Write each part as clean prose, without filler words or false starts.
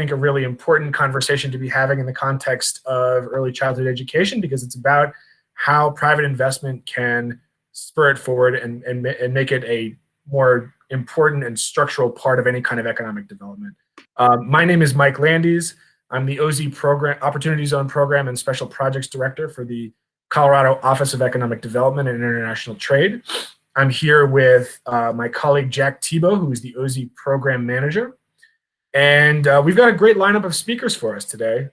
think a really important conversation to be having in the context of early childhood education, because it's about how private investment can spur it forward and make it a more important and structural part of any kind of economic development. My name is Mike Landes. I'm the OZ Program, Opportunity Zone Program and Special Projects Director for the Colorado Office of Economic Development and International Trade. I'm here with my colleague Jack Thibault, who is the OZ Program Manager. And we've got a great lineup of speakers for us today.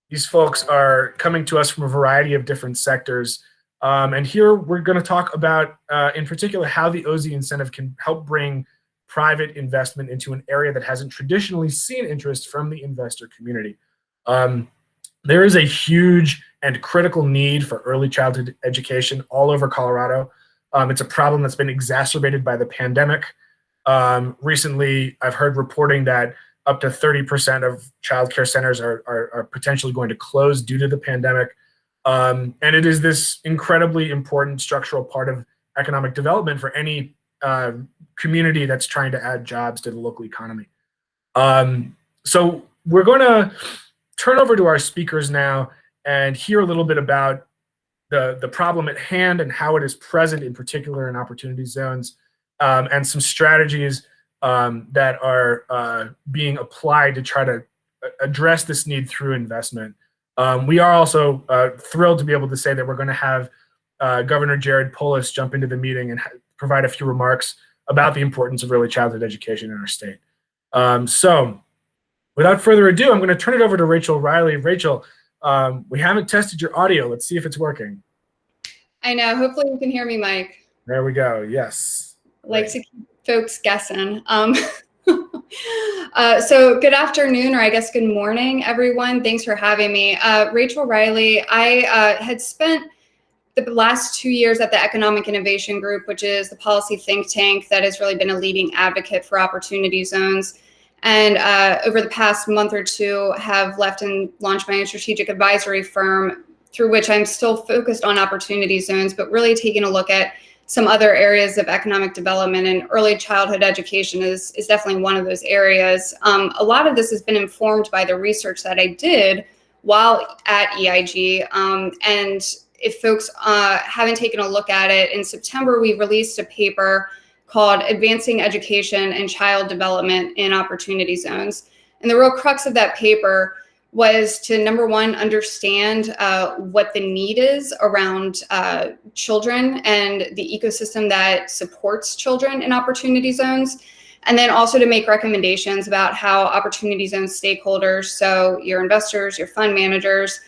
These folks are coming to us from a variety of different sectors. And here we're going to talk about, in particular, how the OZ incentive can help bring private investment into an area that hasn't traditionally seen interest from the investor community. There is a huge and critical need for early childhood education all over Colorado. It's a problem that's been exacerbated by the pandemic. Recently, I've heard reporting that up to 30% of childcare centers are potentially going to close due to the pandemic. And it is this incredibly important structural part of economic development for any community that's trying to add jobs to the local economy. So we're going to turn over to our speakers now and hear a little bit about the problem at hand and how it is present, in particular in opportunity zones, and some strategies that are being applied to try to address this need through investment. We are also thrilled to be able to say that we're going to have Governor Jared Polis jump into the meeting and provide a few remarks about the importance of early childhood education in our state. So without further ado, I'm going to turn it over to Rachel Riley. Rachel, we haven't tested your audio. Let's see if it's working. I know. Hopefully you can hear me, Mike. There we go. Yes. Like to keep folks guessing. So good afternoon, or I guess good morning, everyone. Thanks for having me. Rachel Riley. I had spent the last 2 years at the Economic Innovation Group, which is the policy think tank that has really been a leading advocate for opportunity zones. And over the past month or two, have left and launched my own strategic advisory firm, through which I'm still focused on opportunity zones, but really taking a look at some other areas of economic development, and early childhood education is definitely one of those areas. A lot of this has been informed by the research that I did while at EIG. And if folks haven't taken a look at it, in September, we released a paper called Advancing Education and Child Development in Opportunity Zones. And the real crux of that paper was to, number one, understand what the need is around children and the ecosystem that supports children in opportunity zones, and then also to make recommendations about how opportunity zone stakeholders, so your investors, your fund managers,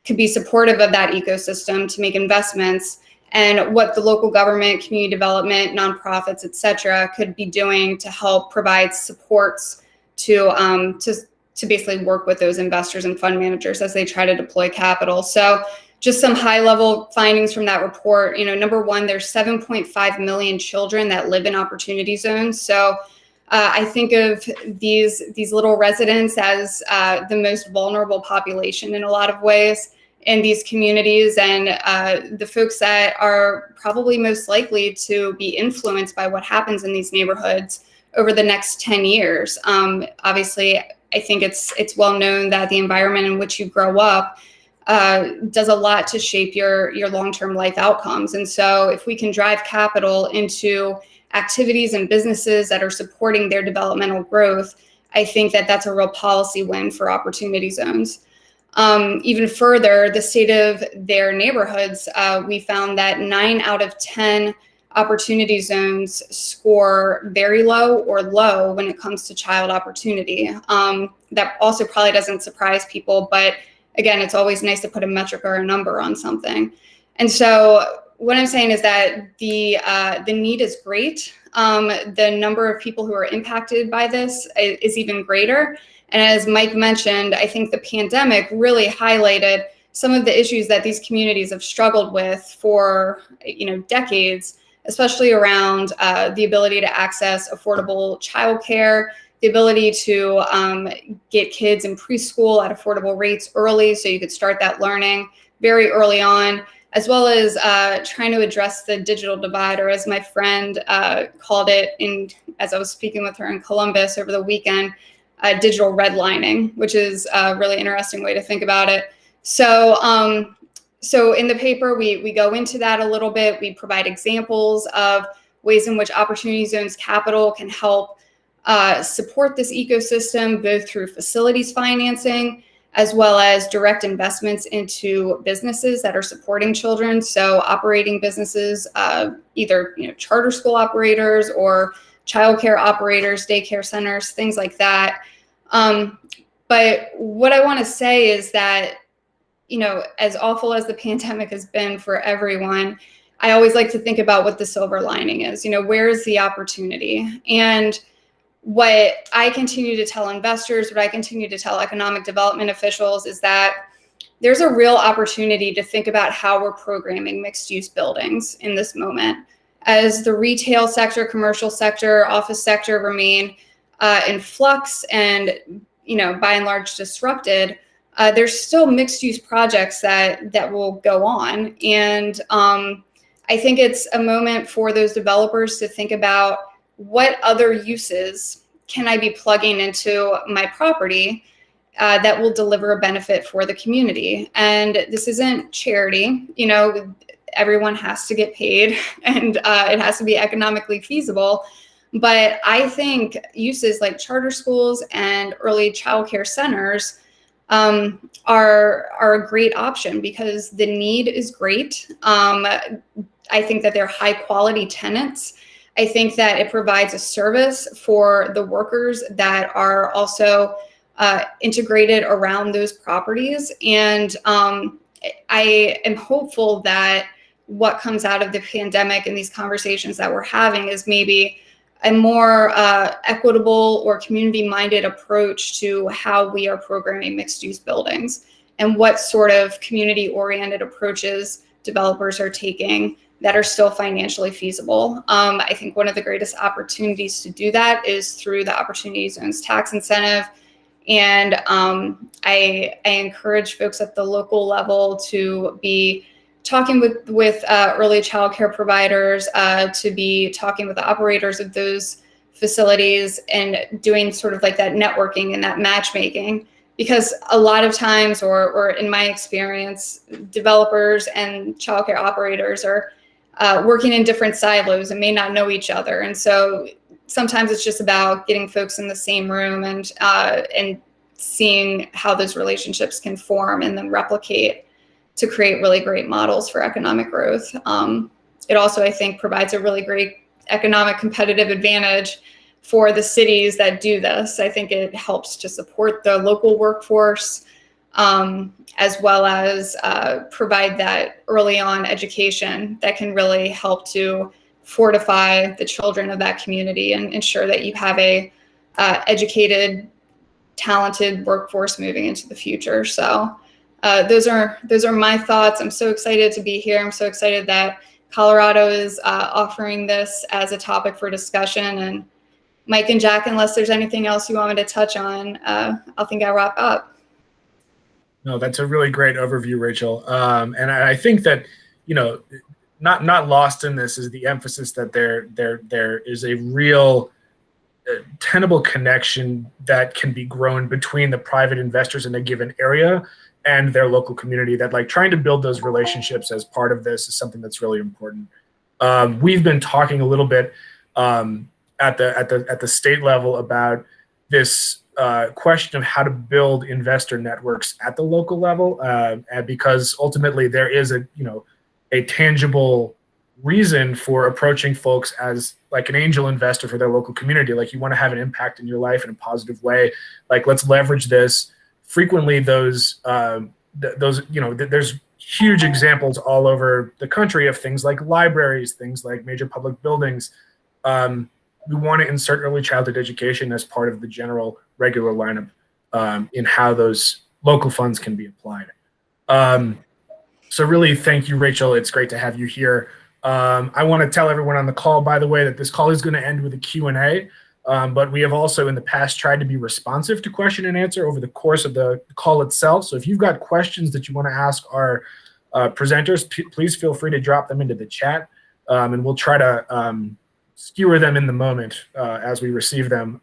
could be supportive of that ecosystem to make investments, and what the local government, community development, nonprofits, et cetera, could be doing to help provide supports to basically work with those investors and fund managers as they try to deploy capital. So just some high level findings from that report. Number one, there's 7.5 million children that live in opportunity zones. So I think of these little residents as the most vulnerable population in a lot of ways in these communities, and the folks that are probably most likely to be influenced by what happens in these neighborhoods over the next 10 years. Obviously, I think it's well known that the environment in which you grow up does a lot to shape your long-term life outcomes. And so if we can drive capital into activities and businesses that are supporting their developmental growth, I think that that's a real policy win for opportunity zones. Even further, the state of their neighborhoods, we found that 9 out of 10 opportunity zones score very low or low when it comes to child opportunity. That also probably doesn't surprise people, but again, it's always nice to put a metric or a number on something. And so what I'm saying is that the need is great. The number of people who are impacted by this is even greater. And as Mike mentioned, I think the pandemic really highlighted some of the issues that these communities have struggled with for decades, especially around the ability to access affordable childcare, the ability to get kids in preschool at affordable rates early so you could start that learning very early on, as well as trying to address the digital divide, or as my friend called it as I was speaking with her in Columbus over the weekend, digital redlining, which is a really interesting way to think about it. So, so in the paper, we go into that a little bit. We provide examples of ways in which Opportunity Zones Capital can help support this ecosystem, both through facilities financing, as well as direct investments into businesses that are supporting children. So operating businesses, either charter school operators or childcare operators, daycare centers, things like that. But what I want to say is that, as awful as the pandemic has been for everyone, I always like to think about what the silver lining is. Where is the opportunity? And what I continue to tell investors, what I continue to tell economic development officials is that there's a real opportunity to think about how we're programming mixed-use buildings in this moment. As the retail sector, commercial sector, office sector remain in flux and, by and large disrupted, there's still mixed-use projects that will go on. And I think it's a moment for those developers to think about what other uses can I be plugging into my property that will deliver a benefit for the community. And this isn't charity, everyone has to get paid and it has to be economically feasible. But I think uses like charter schools and early childcare centers are a great option because the need is great. I think that they're high quality tenants. I think that it provides a service for the workers that are also integrated around those properties. And I am hopeful that what comes out of the pandemic and these conversations that we're having is maybe a more equitable or community-minded approach to how we are programming mixed-use buildings and what sort of community-oriented approaches developers are taking that are still financially feasible. I think one of the greatest opportunities to do that is through the Opportunity Zones tax incentive. And I encourage folks at the local level to be talking with early childcare providers, to be talking with the operators of those facilities and doing sort of like that networking and that matchmaking. Because a lot of times, or in my experience, developers and childcare operators are working in different silos and may not know each other. And so sometimes it's just about getting folks in the same room and seeing how those relationships can form and then replicate to create really great models for economic growth. It also, I think, provides a really great economic competitive advantage for the cities that do this. I think it helps to support the local workforce, as well as provide that early on education that can really help to fortify the children of that community and ensure that you have a educated, talented workforce moving into the future. So those are my thoughts. I'm so excited to be here. I'm so excited that Colorado is offering this as a topic for discussion. And Mike and Jack, unless there's anything else you want me to touch on, I think I'll wrap up. No, that's a really great overview, Rachel. And I think that, not lost in this is the emphasis that there is a real tenable connection that can be grown between the private investors in a given area and their local community, that like trying to build those relationships as part of this is something that's really important. We've been talking a little bit at the state level about this question of how to build investor networks at the local level, and because ultimately there is a tangible reason for approaching folks as like an angel investor for their local community. Like you want to have an impact in your life in a positive way. Like let's leverage this. Frequently, there's huge examples all over the country of things like libraries, things like major public buildings. We want to insert early childhood education as part of the general regular lineup in how those local funds can be applied. So really, thank you, Rachel. It's great to have you here. I want to tell everyone on the call, by the way, that this call is going to end with a Q&A, but we have also in the past tried to be responsive to question and answer over the course of the call itself. So if you've got questions that you want to ask our presenters, please feel free to drop them into the chat, and we'll try to skewer them in the moment as we receive them.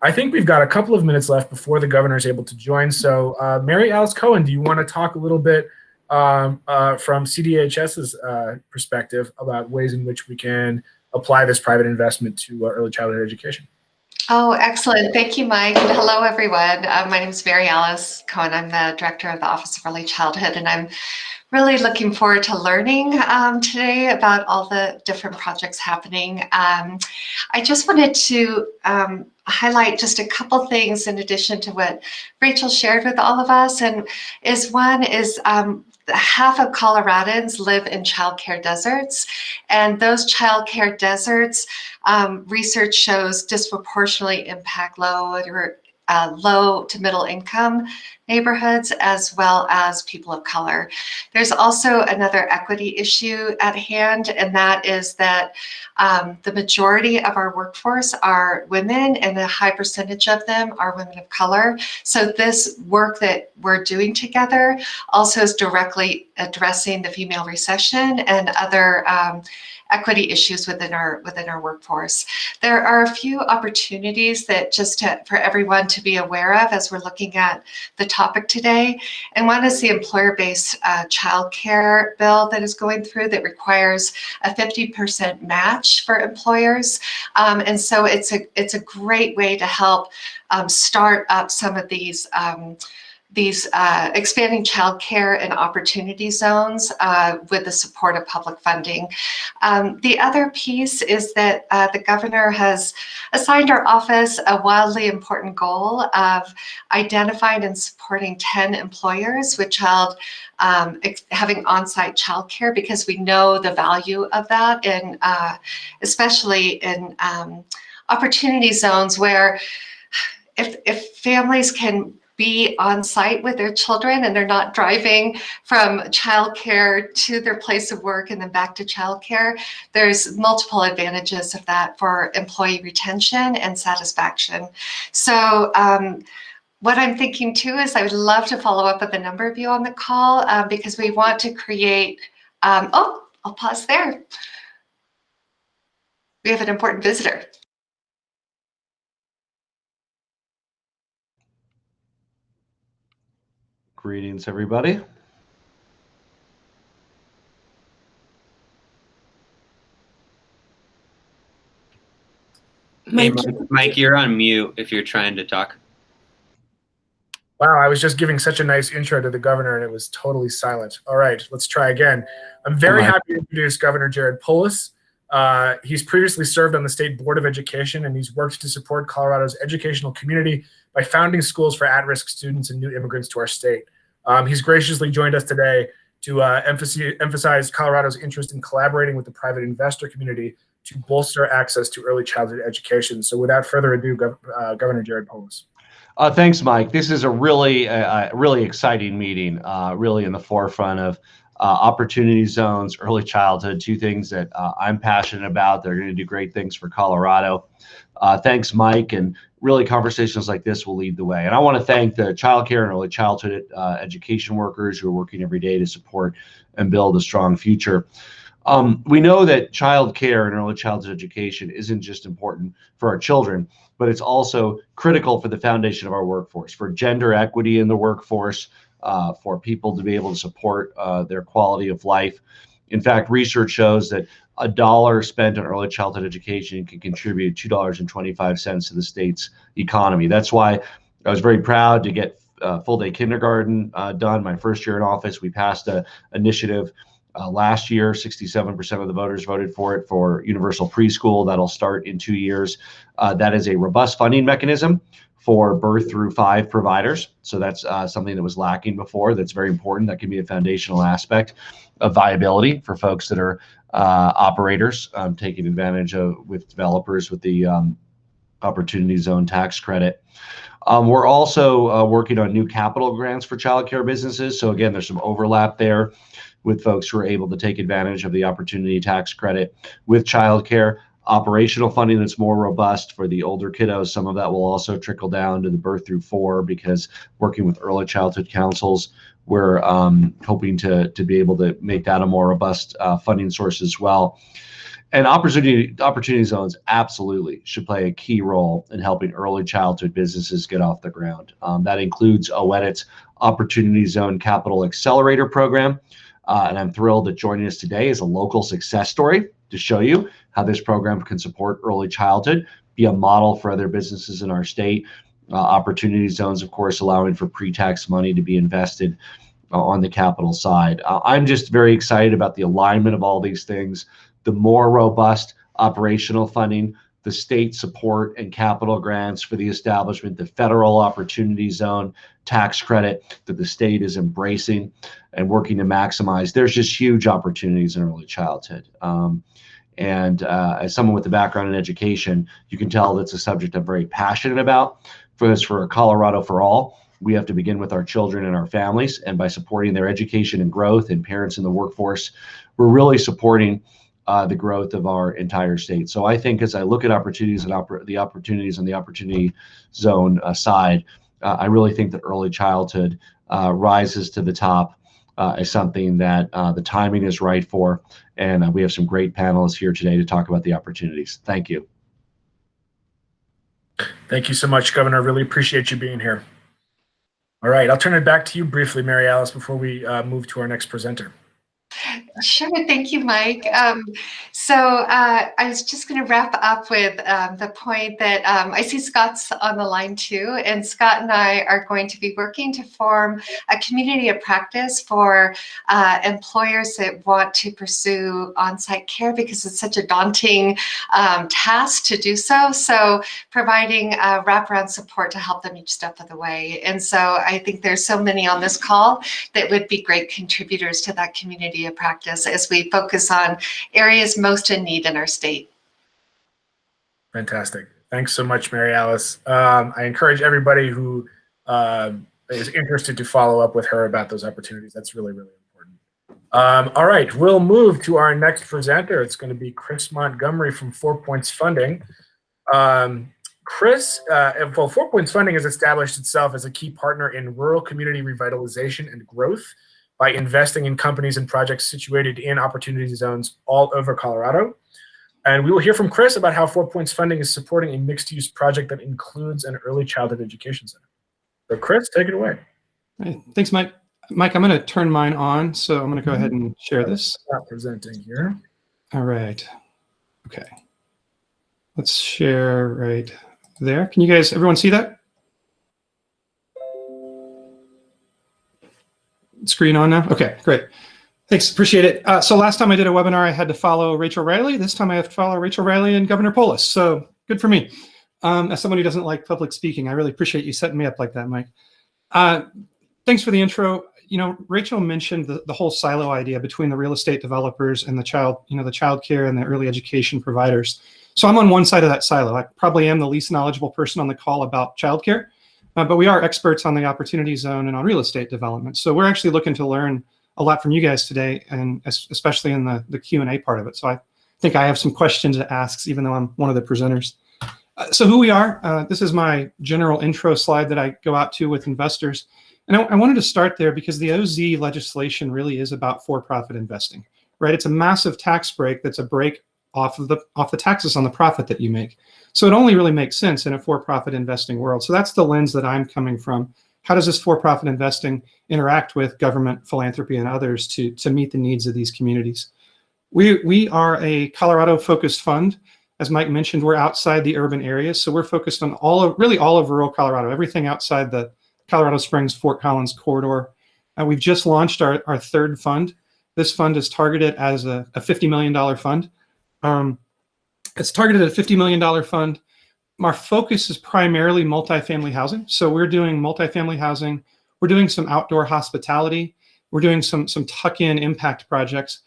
I think we've got a couple of minutes left before the governor is able to join. So Mary Alice Cohen, do you want to talk a little bit from CDHS's perspective about ways in which we can apply this private investment to early childhood education? Oh, excellent. Thank you, Mike. And hello, everyone. My name is Mary Alice Cohen. I'm the director of the Office of Early Childhood, and I'm really looking forward to learning today about all the different projects happening. I just wanted to highlight just a couple things in addition to what Rachel shared with all of us. And one is half of Coloradans live in childcare deserts, and those childcare deserts, research shows, disproportionately impact low to middle income neighborhoods as well as people of color. There's also another equity issue at hand, and that is that the majority of our workforce are women, and a high percentage of them are women of color. So this work that we're doing together also is directly addressing the female recession and other equity issues within our workforce. There are a few opportunities that for everyone to be aware of as we're looking at the topic today. And one is the employer-based child care bill that is going through that requires a 50% match for employers. And so it's a great way to help start up some of these expanding childcare and opportunity zones with the support of public funding. The other piece is that the governor has assigned our office a wildly important goal of identifying and supporting 10 employers with having on-site childcare, because we know the value of that, and especially in opportunity zones where if families can be on site with their children and they're not driving from childcare to their place of work and then back to childcare, there's multiple advantages of that for employee retention and satisfaction. So what I'm thinking too is I would love to follow up with a number of you on the call because we want to create, I'll pause there. We have an important visitor. Greetings, everybody. Hey, Mike, you're on mute if you're trying to talk. Wow, I was just giving such a nice intro to the governor and it was totally silent. All right, let's try again. I'm very happy to introduce Governor Jared Polis. He's previously served on the State Board of Education, and he's worked to support Colorado's educational community by founding schools for at-risk students and new immigrants to our state. He's graciously joined us today to emphasize Colorado's interest in collaborating with the private investor community to bolster access to early childhood education. So without further ado, Governor Jared Polis. Thanks, Mike. This is a really exciting meeting, really in the forefront of opportunity zones, early childhood, two things that I'm passionate about. They're going to do great things for Colorado. Thanks, Mike, and really conversations like this will lead the way. And I want to thank the child care and early childhood education workers who are working every day to support and build a strong future. We know that child care and early childhood education isn't just important for our children, but it's also critical for the foundation of our workforce, for gender equity in the workforce, for people to be able to support their quality of life. In fact, research shows that $1 spent on early childhood education can contribute $2.25 to the state's economy. That's why I was very proud to get full-day kindergarten done my first year in office. We passed an initiative last year. 67% of the voters voted for it, for universal preschool. That'll start in 2 years. That is a robust funding mechanism for birth through 5 providers. So that's something that was lacking before. That's very important. That can be a foundational aspect of viability for folks that are operators taking advantage of with developers with the Opportunity Zone tax credit. We're also working on new capital grants for childcare businesses. So again, there's some overlap there with folks who are able to take advantage of the opportunity tax credit with childcare. Operational funding that's more robust for the older kiddos. Some of that will also trickle down to the birth through 4, because working with early childhood councils, we're hoping to be able to make that a more robust funding source as well. And opportunity zones absolutely should play a key role in helping early childhood businesses get off the ground. That includes OEDIT's Opportunity Zone Capital Accelerator program. And I'm thrilled that joining us today is a local success story to show you how this program can support early childhood, be a model for other businesses in our state. Opportunity zones, of course, allowing for pre-tax money to be invested on the capital side. I'm just very excited about the alignment of all these things. The more robust operational funding, the state support and capital grants for the establishment, the federal opportunity zone tax credit that the state is embracing and working to maximize. There's just huge opportunities in early childhood. And as someone with a background in education, you can tell that's a subject I'm very passionate about. For Colorado for All, we have to begin with our children and our families, and by supporting their education and growth and parents in the workforce, we're really supporting the growth of our entire state. So I think as I look at opportunities and the opportunities on the opportunity zone side, I really think that early childhood rises to the top as something that the timing is right for. And we have some great panelists here today to talk about the opportunities. Thank you. Thank you so much, Governor. Really appreciate you being here. All right, I'll turn it back to you briefly, Mary Alice, before we move to our next presenter. Sure. Thank you, Mike. So I was just going to wrap up with the point that I see Scott's on the line too, and Scott and I are going to be working to form a community of practice for employers that want to pursue on-site care because it's such a daunting task to do so. So providing wraparound support to help them each step of the way. And so I think there's so many on this call that would be great contributors to that community of practice as we focus on areas most in need in our state. Fantastic. Thanks so much, Mary Alice. I encourage everybody who is interested to follow up with her about those opportunities. That's really, really important. All right, we'll move to our next presenter. It's going to be Chris Montgomery from 4 Points Funding. Chris, 4 Points Funding has established itself as a key partner in rural community revitalization and growth by investing in companies and projects situated in opportunity zones all over Colorado. And we will hear from Chris about how 4 Points Funding is supporting a mixed-use project that includes an early childhood education center. So Chris, take it away. Hey, thanks, Mike. Mike, I'm going to turn mine on, so I'm going to go ahead and share this. Stop presenting here. All right. Okay. Let's share right there. Can you guys, everyone see that? Screen on now? Okay, great. Thanks, appreciate it. So last time I did a webinar, I had to follow Rachel Riley. This time I have to follow Rachel Riley and Governor Polis. So good for me. As someone who doesn't like public speaking, I really appreciate you setting me up like that, Mike. Thanks for the intro. You know, Rachel mentioned the whole silo idea between the real estate developers and the child care and the early education providers. So I'm on one side of that silo. I probably am the least knowledgeable person on the call about childcare. But we are experts on the opportunity zone and on real estate development. So we're actually looking to learn a lot from you guys today, and especially in the Q&A part of it. So I think I have some questions to ask, even though I'm one of the presenters. So who we are, this is my general intro slide that I go out to with investors. And I wanted to start there because the OZ legislation really is about for-profit investing, right? It's a massive tax break that's a break off the taxes on the profit that you make. So it only really makes sense in a for-profit investing world. So that's the lens that I'm coming from. How does this for-profit investing interact with government, philanthropy, and others to meet the needs of these communities? We are a Colorado-focused fund. As Mike mentioned, we're outside the urban areas. So we're focused on all of rural Colorado, everything outside the Colorado Springs, Fort Collins corridor. We've just launched our third fund. This fund is targeted as a $50 million fund. It's targeted at a $50 million fund. Our focus is primarily multifamily housing. So we're doing multifamily housing. We're doing some outdoor hospitality. We're doing some tuck-in impact projects.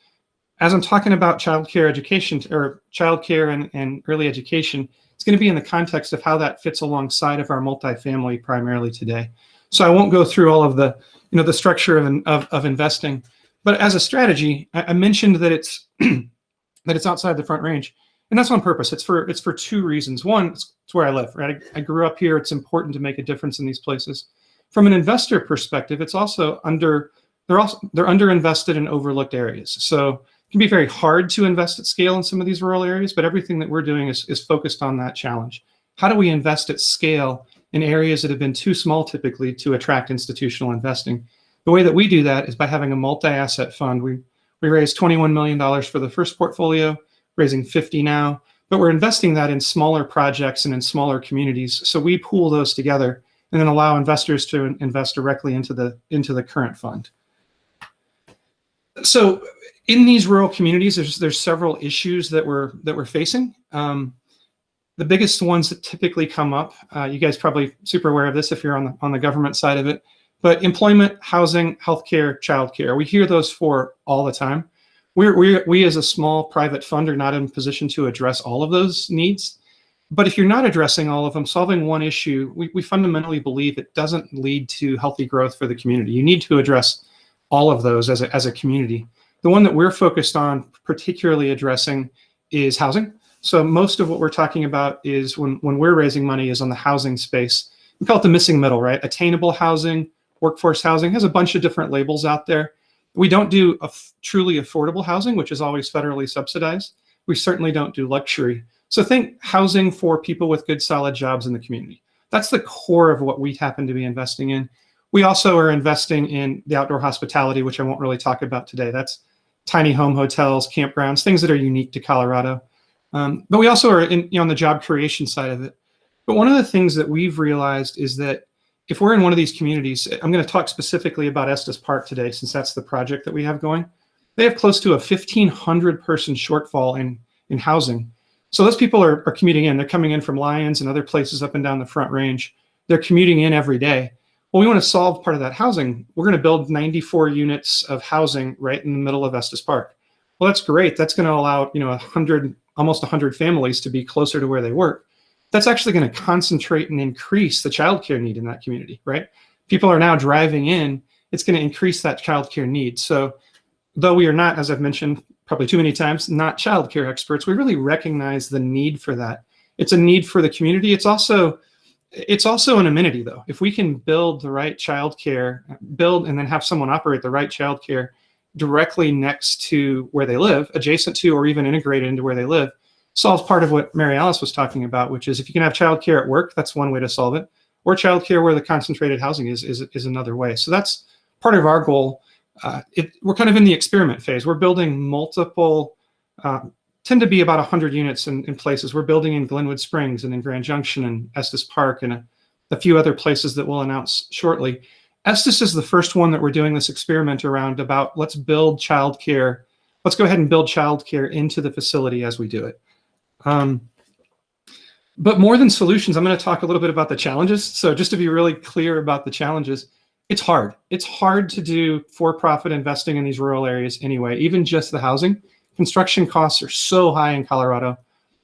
As I'm talking about childcare education or childcare and early education, it's going to be in the context of how that fits alongside of our multifamily primarily today. So I won't go through all of the structure of investing, but as a strategy, I mentioned that it's that it's outside the Front Range. And that's on purpose. It's for two reasons. One, it's where I live, right? I grew up here. It's important to make a difference in these places. From an investor perspective, it's also they're underinvested in overlooked areas. So It can be very hard to invest at scale in some of these rural areas, but everything that we're doing is focused on that challenge. How do we invest at scale in areas that have been too small typically to attract institutional investing? The way that we do that is by having a multi-asset fund. We raised $21 million for the first portfolio, raising 50 now, but we're investing that in smaller projects and in smaller communities. So we pool those together and then allow investors to invest directly into the current fund. So in these rural communities, there's several issues that we're facing. The biggest ones that typically come up, you guys probably super aware of this if you're on the government side of it, but employment, housing, healthcare, childcare. We hear those four all the time. We as a small private fund are not in a position to address all of those needs. But if you're not addressing all of them, solving one issue, we fundamentally believe it doesn't lead to healthy growth for the community. You need to address all of those as a community. The one that we're focused on particularly addressing is housing. So most of what we're talking about is when we're raising money is on the housing space. We call it the missing middle, right? Attainable housing, workforce housing, has a bunch of different labels out there. We don't do truly affordable housing, which is always federally subsidized. We certainly don't do luxury. So think housing for people with good, solid jobs in the community. That's the core of what we happen to be investing in. We also are investing in the outdoor hospitality, which I won't really talk about today. That's tiny home hotels, campgrounds, things that are unique to Colorado. But we also are on the job creation side of it. But one of the things that we've realized is that if we're in one of these communities, I'm going to talk specifically about Estes Park today, since that's the project that we have going. They have close to a 1,500 person shortfall in housing. So those people are commuting in. They're coming in from Lyons and other places up and down the Front Range. They're commuting in every day. Well, we want to solve part of that housing. We're going to build 94 units of housing right in the middle of Estes Park. Well, that's great. That's going to allow almost 100 families to be closer to where they work. That's actually going to concentrate and increase the childcare need in that community, right? People are now driving in. It's going to increase that childcare need. So though we are not, as I've mentioned probably too many times, not childcare experts, we really recognize the need for that. It's a need for the community. It's also an amenity, though. If we can build the right childcare, build and then have someone operate the right childcare directly next to where they live, adjacent to or even integrated into where they live, solves part of what Mary Alice was talking about, which is if you can have childcare at work, that's one way to solve it, or childcare where the concentrated housing is another way. So that's part of our goal. We're kind of in the experiment phase. We're building multiple, tend to be about 100 units in places. We're building in Glenwood Springs and in Grand Junction and Estes Park and a few other places that we'll announce shortly. Estes is the first one that we're doing this experiment around about let's build childcare. Let's go ahead and build childcare into the facility as we do it. But more than solutions, I'm going to talk a little bit about the challenges. So just to be really clear about the challenges, it's hard. It's hard to do for-profit investing in these rural areas anyway, even just the housing. Construction costs are so high in Colorado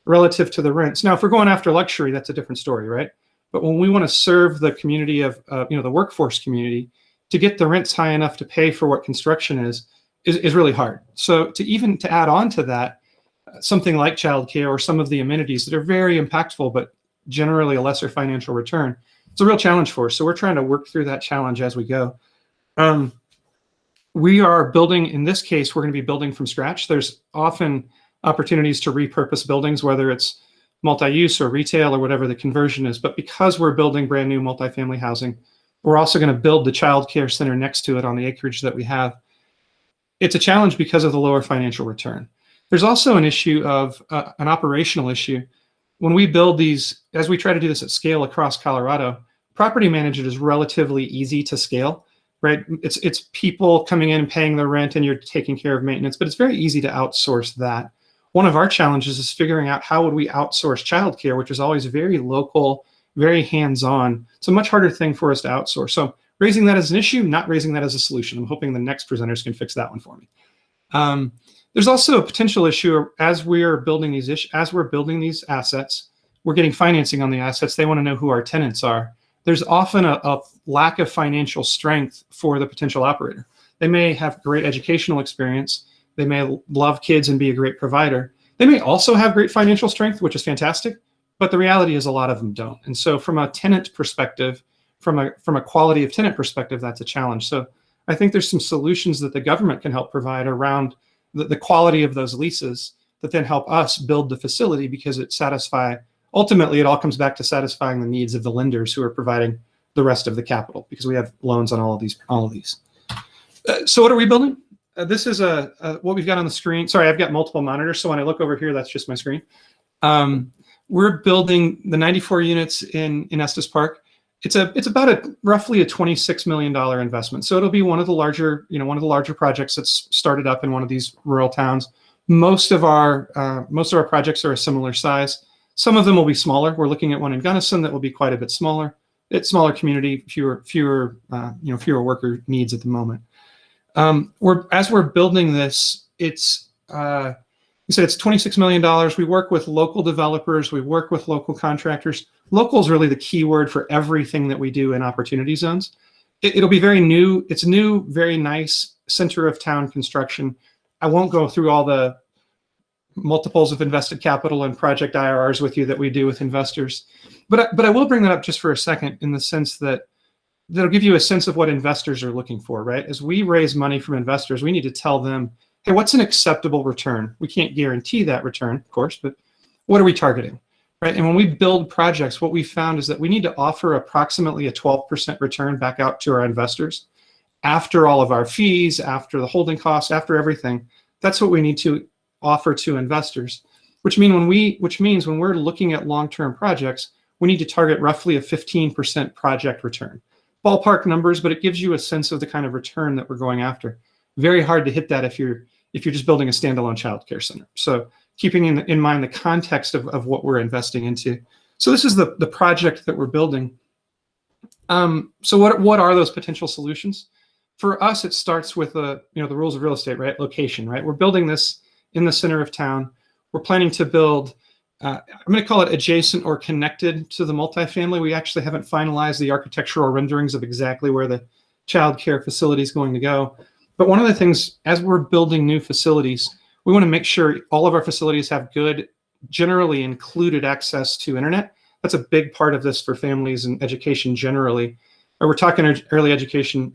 relative to the rents. Now, if we're going after luxury, that's a different story, right? But when we want to serve the community of, the workforce community, to get the rents high enough to pay for what construction is really hard. So to add on to that, something like childcare or some of the amenities that are very impactful, but generally a lesser financial return, it's a real challenge for us. So we're trying to work through that challenge as we go. We are building, in this case, we're going to be building from scratch. There's often opportunities to repurpose buildings, whether it's multi-use or retail or whatever the conversion is. But because we're building brand new multifamily housing, we're also going to build the child care center next to it on the acreage that we have. It's a challenge because of the lower financial return. There's also an issue of an operational issue. When we build these, as we try to do this at scale across Colorado, property management is relatively easy to scale, right? It's people coming in and paying the rent and you're taking care of maintenance, but it's very easy to outsource that. One of our challenges is figuring out how would we outsource childcare, which is always very local, very hands-on. It's a much harder thing for us to outsource. So raising that as an issue, not raising that as a solution. I'm hoping the next presenters can fix that one for me. There's also a potential issue as we're building these assets, we're getting financing on the assets. They want to know who our tenants are. There's often a lack of financial strength for the potential operator. They may have great educational experience. They may love kids and be a great provider. They may also have great financial strength, which is fantastic, but the reality is a lot of them don't. And so from a tenant perspective, from a quality of tenant perspective, that's a challenge. So I think there's some solutions that the government can help provide around the quality of those leases that then help us build the facility, because ultimately it all comes back to satisfying the needs of the lenders who are providing the rest of the capital, because we have loans on all of these. So what are we building? This is what we've got on the screen. Sorry, I've got multiple monitors, so when I look over here, that's just my screen. We're building the 94 units in Estes Park. It's about roughly a $26 million investment. So it'll be one of the larger projects that's started up in one of these rural towns. Most of our projects are a similar size. Some of them will be smaller. We're looking at one in Gunnison that will be quite a bit smaller. It's smaller community, fewer worker needs at the moment. As we're building this, it's $26 million. We work with local developers. We work with local contractors. Local is really the key word for everything that we do in opportunity zones. It'll be very new. It's new, very nice center of town construction. I won't go through all the multiples of invested capital and project IRRs with you that we do with investors. But I will bring that up just for a second, in the sense that that'll give you a sense of what investors are looking for, right? As we raise money from investors, we need to tell them, hey, what's an acceptable return? We can't guarantee that return, of course, but what are we targeting, right? And when we build projects, what we found is that we need to offer approximately a 12% return back out to our investors after all of our fees, after the holding costs, after everything. That's what we need to offer to investors, which means when we're looking at long-term projects, we need to target roughly a 15% project return. Ballpark numbers, but it gives you a sense of the kind of return that we're going after. Very hard to hit that if you're just building a standalone child care center. So keeping in mind the context of what we're investing into. So this is the project that we're building. So what are those potential solutions? For us, it starts with the rules of real estate, right? Location, right? We're building this in the center of town. We're planning to build, I'm going to call it adjacent or connected to the multifamily. We actually haven't finalized the architectural renderings of exactly where the child care facility is going to go. But one of the things, as we're building new facilities, we want to make sure all of our facilities have good, generally included access to internet. That's a big part of this for families and education generally. We're talking early education.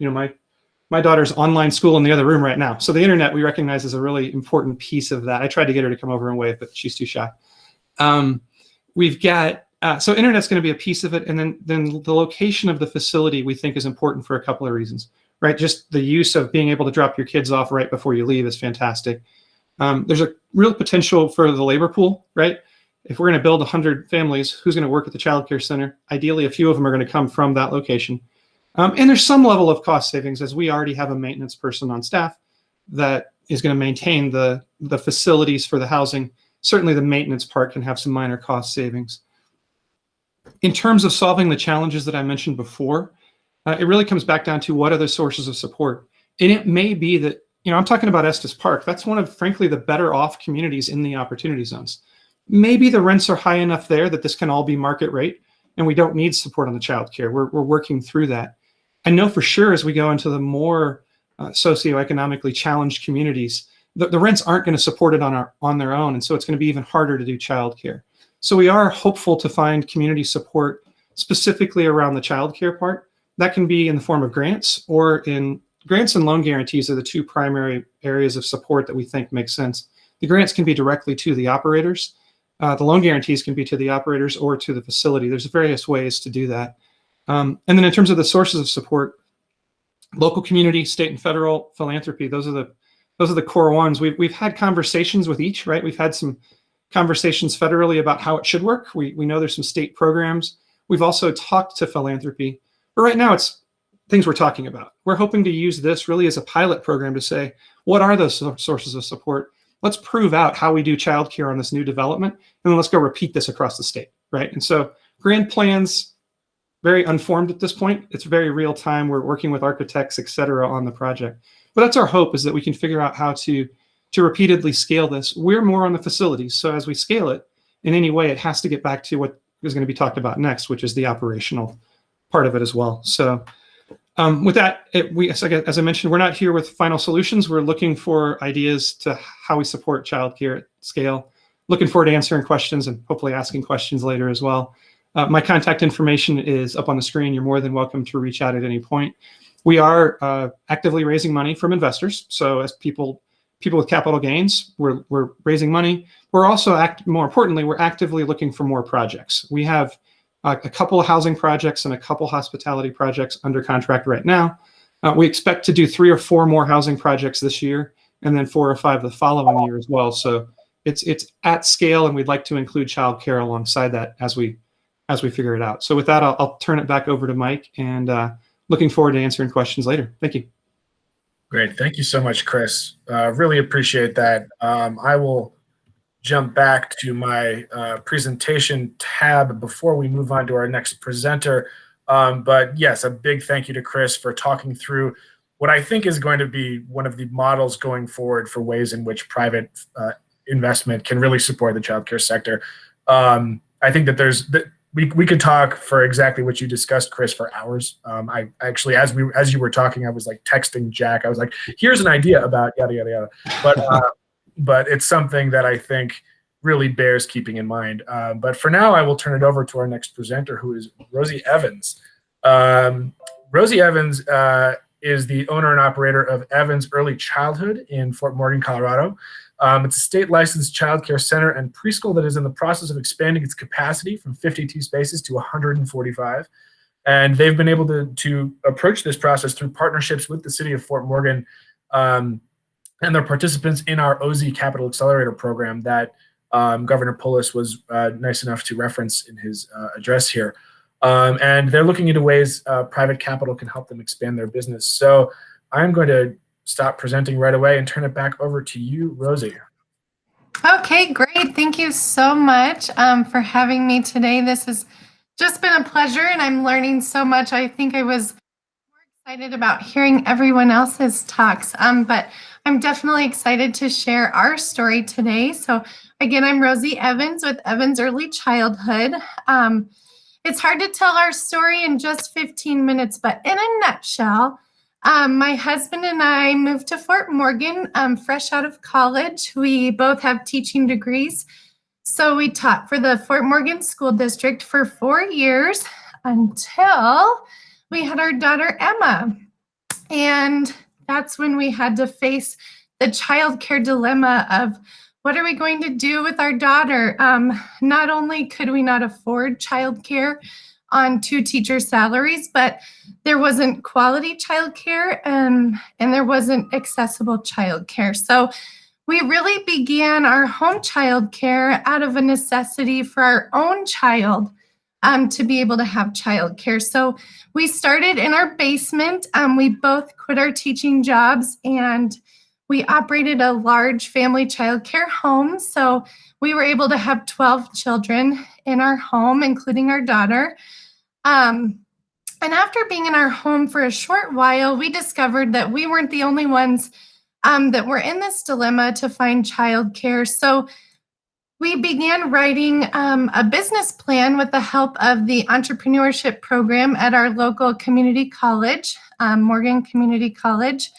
My daughter's online school in the other room right now. So the internet we recognize as a really important piece of that. I tried to get her to come over and wave, but she's too shy. We've got, so internet's going to be a piece of it. And then the location of the facility we think is important for a couple of reasons, right? Just the use of being able to drop your kids off right before you leave is fantastic. There's a real potential for the labor pool, right? If we're going to build 100 families, who's going to work at the child care center? Ideally, a few of them are going to come from that location. And there's some level of cost savings, as we already have a maintenance person on staff that is going to maintain the facilities for the housing. Certainly the maintenance part can have some minor cost savings. In terms of solving the challenges that I mentioned before, it really comes back down to what are the sources of support. And it may be that, I'm talking about Estes Park. That's one of, frankly, the better off communities in the opportunity zones. Maybe the rents are high enough there that this can all be market rate and we don't need support on the child care. We're working through that. I know for sure as we go into the more socioeconomically challenged communities, the rents aren't going to support it on their own. And so it's going to be even harder to do childcare. So we are hopeful to find community support specifically around the childcare part. That can be in the form of grants, or in grants and loan guarantees are the two primary areas of support that we think make sense. The grants can be directly to the operators. The loan guarantees can be to the operators or to the facility. There's various ways to do that. And then in terms of the sources of support, local community, state and federal, philanthropy, those are the core ones. We've had conversations with each, right? We've had some conversations federally about how it should work. We know there's some state programs. We've also talked to philanthropy, but right now it's things we're talking about. We're hoping to use this really as a pilot program to say, what are those sources of support? Let's prove out how we do childcare on this new development, and then let's go repeat this across the state, right? And so grand plans, very unformed at this point. It's very real time. We're working with architects, et cetera, on the project. But that's our hope, is that we can figure out how to repeatedly scale this. We're more on the facilities. So as we scale it in any way, it has to get back to what is going to be talked about next, which is the operational part of it as well. So with that, as I mentioned, we're not here with final solutions. We're looking for ideas to how we support childcare at scale. Looking forward to answering questions and hopefully asking questions later as well. My contact information is up on the screen. You're more than welcome to reach out at any point. We are actively raising money from investors. So as people people with capital gains. We're raising money. We're also, more importantly, we're actively looking for more projects. We have a couple of housing projects and a couple hospitality projects under contract right now. We expect to do 3 or 4 more housing projects this year, and then 4 or 5 the following year as well. So it's at scale, and we'd like to include childcare alongside that as we figure it out. So with that, I'll turn it back over to Mike, and looking forward to answering questions later. Thank you. Great. Thank you so much, Chris. Really appreciate that. I will jump back to my presentation tab before we move on to our next presenter. But yes, a big thank you to Chris for talking through what I think is going to be one of the models going forward for ways in which private investment can really support the childcare sector. I think that we could talk for exactly what you discussed, Chris, for hours. I actually, as you were talking, I was like texting Jack. I was like, "Here's an idea about yada yada yada," but it's something that I think really bears keeping in mind. But for now, I will turn it over to our next presenter, who is Rosie Evans. Rosie Evans is the owner and operator of Evans Early Childhood in Fort Morgan, Colorado. It's a state-licensed child care center and preschool that is in the process of expanding its capacity from 52 spaces to 145. And they've been able to approach this process through partnerships with the city of Fort Morgan and their participants in our OZ Capital Accelerator program that Governor Polis was nice enough to reference in his address here. And they're looking into ways private capital can help them expand their business. So I'm going to stop presenting right away and turn it back over to you, Rosie. Okay, great. Thank you so much for having me today. This has just been a pleasure, and I'm learning so much. I think I was more excited about hearing everyone else's talks, but I'm definitely excited to share our story today. So again, I'm Rosie Evans with Evans Early Childhood. It's hard to tell our story in just 15 minutes, but in a nutshell, my husband and I moved to Fort Morgan fresh out of college. We both have teaching degrees. So we taught for the Fort Morgan School District for 4 years until we had our daughter, Emma. And that's when we had to face the childcare dilemma of what are we going to do with our daughter? Not only could we not afford childcare on 2 teacher salaries, but there wasn't quality childcare and there wasn't accessible childcare. So we really began our home childcare out of a necessity for our own child to be able to have childcare. So we started in our basement. We both quit our teaching jobs and we operated a large family childcare home. So we were able to have 12 children in our home, including our daughter. And after being in our home for a short while, we discovered that we weren't the only ones that were in this dilemma to find childcare. So we began writing a business plan with the help of the entrepreneurship program at our local community college, Morgan Community College.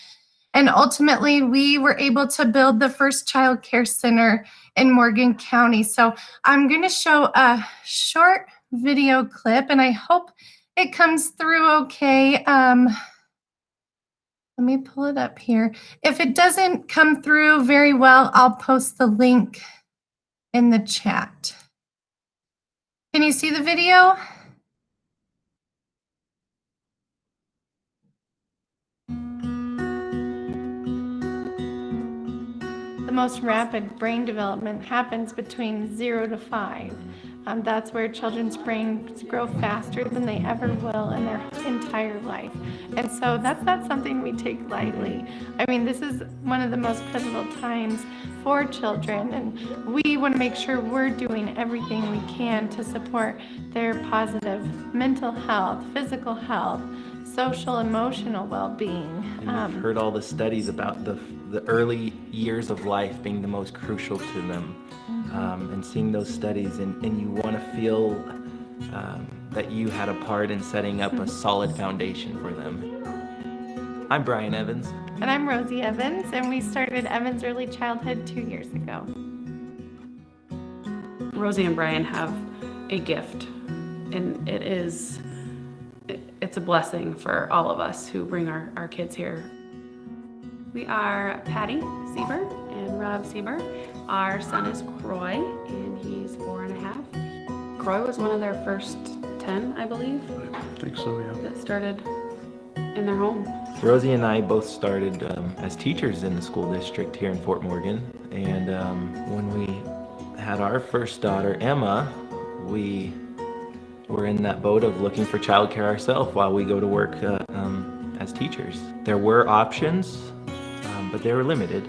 And ultimately, we were able to build the first child care center in Morgan County. So I'm going to show a short video clip, and I hope it comes through okay. Let me pull it up here. If it doesn't come through very well, I'll post the link in the chat. Can you see the video? The most rapid brain development happens between 0 to 5. That's where children's brains grow faster than they ever will in their entire life. And so that's not something we take lightly. I mean, this is one of the most pivotal times for children, and we want to make sure we're doing everything we can to support their positive mental health, physical health, social, emotional well-being. And we've heard all the studies about the early years of life being the most crucial to them. And seeing those studies, and you want to feel that you had a part in setting up a solid foundation for them. I'm Brian Evans. And I'm Rosie Evans, and we started Evans Early Childhood 2 years ago. Rosie and Brian have a gift, and it's a blessing for all of us who bring our kids here. We are Patty Sieber and Rob Sieber. Our son is Croy, and he's 4.5. Croy was one of their first 10, I believe. I think so, yeah. That started in their home. Rosie and I both started as teachers in the school district here in Fort Morgan. And when we had our first daughter, Emma, we were in that boat of looking for childcare ourselves while we go to work as teachers. There were options, but they were limited.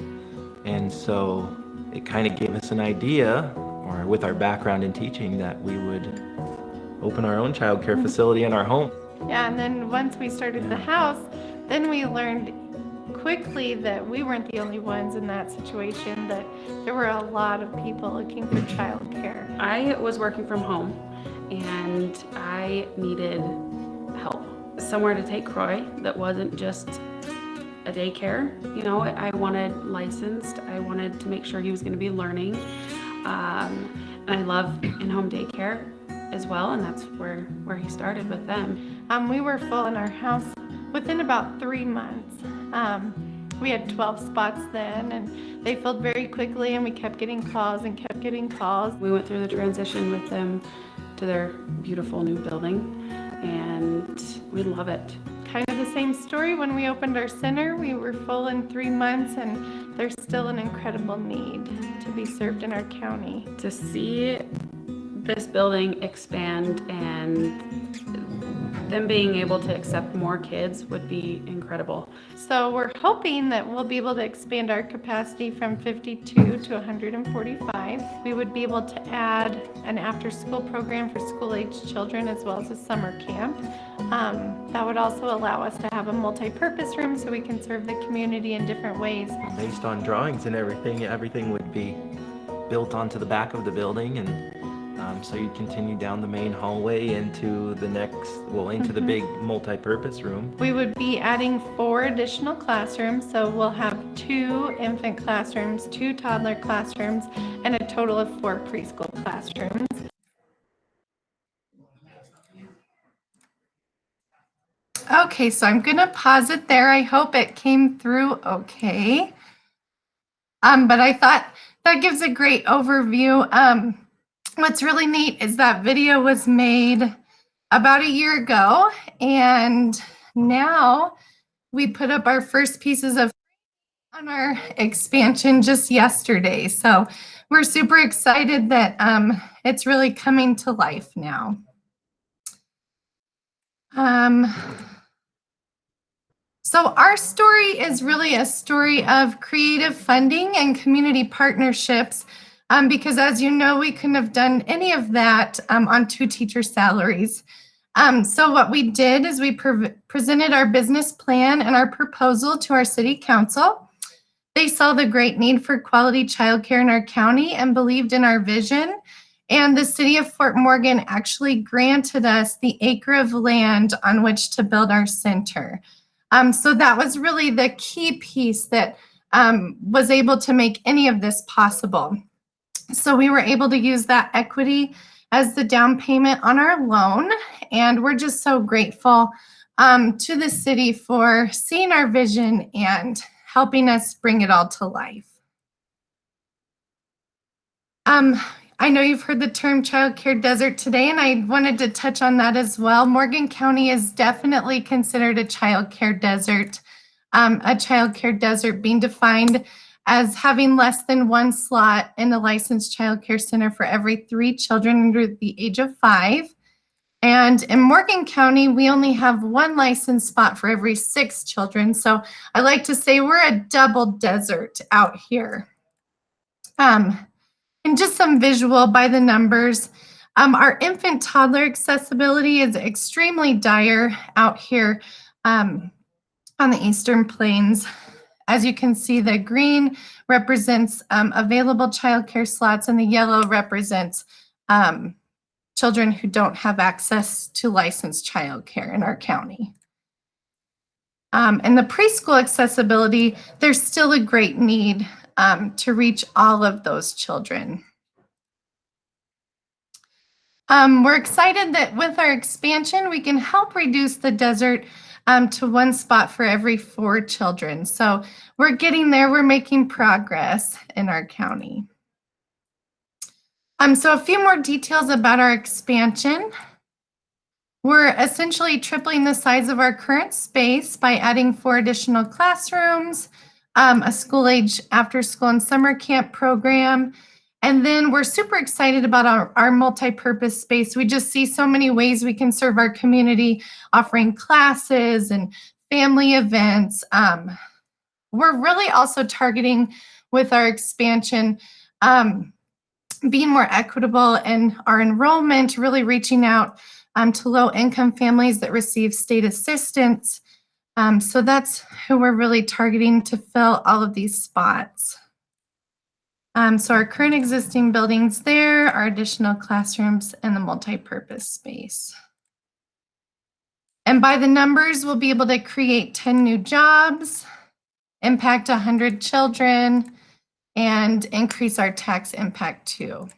And so it kind of gave us an idea, or with our background in teaching, that we would open our own childcare facility in our home. Yeah, and then once we started the house, then we learned quickly that we weren't the only ones in that situation, that there were a lot of people looking for childcare. I was working from home, and I needed help. Somewhere to take Croy that wasn't just a daycare. You know, I wanted licensed. I wanted to make sure he was going to be learning. And I love in-home daycare as well, and that's where he started with them. We were full in our house within about 3 months. We had 12 spots then, and they filled very quickly, and we kept getting calls and kept getting calls. We went through the transition with them to their beautiful new building, and we love it. Kind of the same story when we opened our center. We were full in 3 months, and there's still an incredible need to be served in our county. To see this building expand and them being able to accept more kids would be incredible. So we're hoping that we'll be able to expand our capacity from 52 to 145. We would be able to add an after-school program for school-aged children as well as a summer camp. That would also allow us to have a multi-purpose room so we can serve the community in different ways. Based on drawings and everything would be built onto the back of the building, and so you'd continue down the main hallway into the the big multi-purpose room. We would be adding 4 additional classrooms, so we'll have 2 infant classrooms, 2 toddler classrooms, and a total of 4 preschool classrooms. Okay, so I'm gonna pause it there. I hope it came through okay. But I thought that gives a great overview. What's really neat is that video was made about a year ago, and now we put up our first pieces of on our expansion just yesterday. So we're super excited that it's really coming to life now. So our story is really a story of creative funding and community partnerships, because as you know, we couldn't have done any of that on 2 teacher salaries. So what we did is we presented our business plan and our proposal to our city council. They saw the great need for quality childcare in our county and believed in our vision. And the city of Fort Morgan actually granted us the acre of land on which to build our center. So that was really the key piece that was able to make any of this possible. So we were able to use that equity as the down payment on our loan. And we're just so grateful to the city for seeing our vision and helping us bring it all to life. I know you've heard the term childcare desert today, and I wanted to touch on that as well. Morgan County is definitely considered a childcare desert. A childcare desert being defined as having less than 1 slot in a licensed childcare center for every 3 children under the age of 5. And in Morgan County, we only have 1 licensed spot for every 6 children. So I like to say we're a double desert out here. And just some visual by the numbers. Our infant toddler accessibility is extremely dire out here on the Eastern Plains. As you can see, the green represents available childcare slots, and the yellow represents children who don't have access to licensed childcare in our county. And the preschool accessibility, there's still a great need to reach all of those children. We're excited that with our expansion, we can help reduce the desert to 1 spot for every 4 children. So we're getting there. We're making progress in our county. So a few more details about our expansion. We're essentially tripling the size of our current space by adding 4 additional classrooms, a school-age after-school and summer camp program. And then we're super excited about our multi-purpose space. We just see so many ways we can serve our community, offering classes and family events. We're really also targeting with our expansion, being more equitable in our enrollment, really reaching out to low-income families that receive state assistance. So that's who we're really targeting to fill all of these spots. So our current existing buildings there, our additional classrooms, and the multi-purpose space. And by the numbers, we'll be able to create 10 new jobs, impact 100 children, and increase our tax impact too.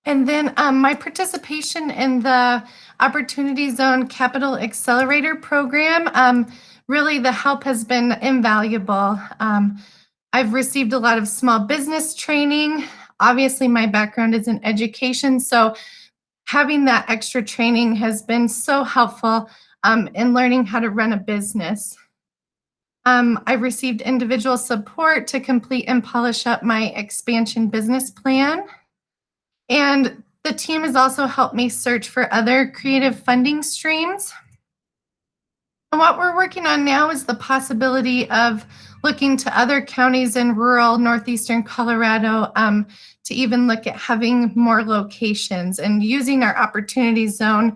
And then my participation in the Opportunity Zone Capital Accelerator program, really the help has been invaluable. I've received a lot of small business training. Obviously, my background is in education, so having that extra training has been so helpful in learning how to run a business. I've received individual support to complete and polish up my expansion business plan. And the team has also helped me search for other creative funding streams. And what we're working on now is the possibility of looking to other counties in rural northeastern Colorado to even look at having more locations and using our Opportunity Zone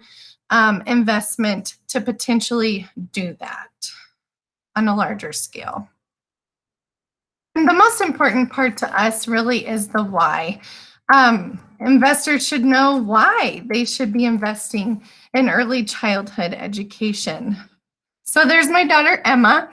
investment to potentially do that on a larger scale. And the most important part to us really is the why. Investors should know why they should be investing in early childhood education. So there's my daughter, Emma.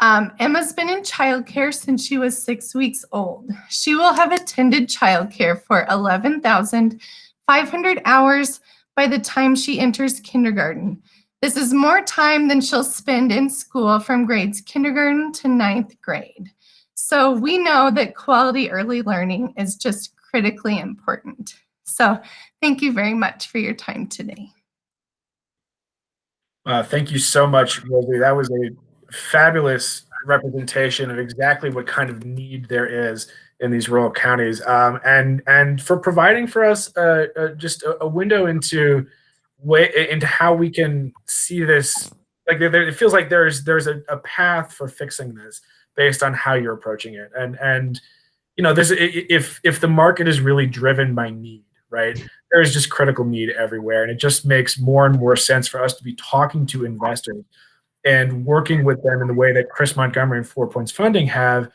Emma's been in childcare since she was 6 weeks old. She will have attended childcare for 11,500 hours by the time she enters kindergarten. This is more time than she'll spend in school from grades kindergarten to 9th grade. So we know that quality early learning is just critically important. So thank you very much for your time today. Thank you so much, Rosie. That was a fabulous representation of exactly what kind of need there is in these rural counties, and for providing for us just a window into how we can see this. Like it feels like there's a path for fixing this based on how you're approaching it, and you know, if the market is really driven by need, right? There is just critical need everywhere, and it just makes more and more sense for us to be talking to investors and working with them in the way that Chris Montgomery and 4 Points Funding have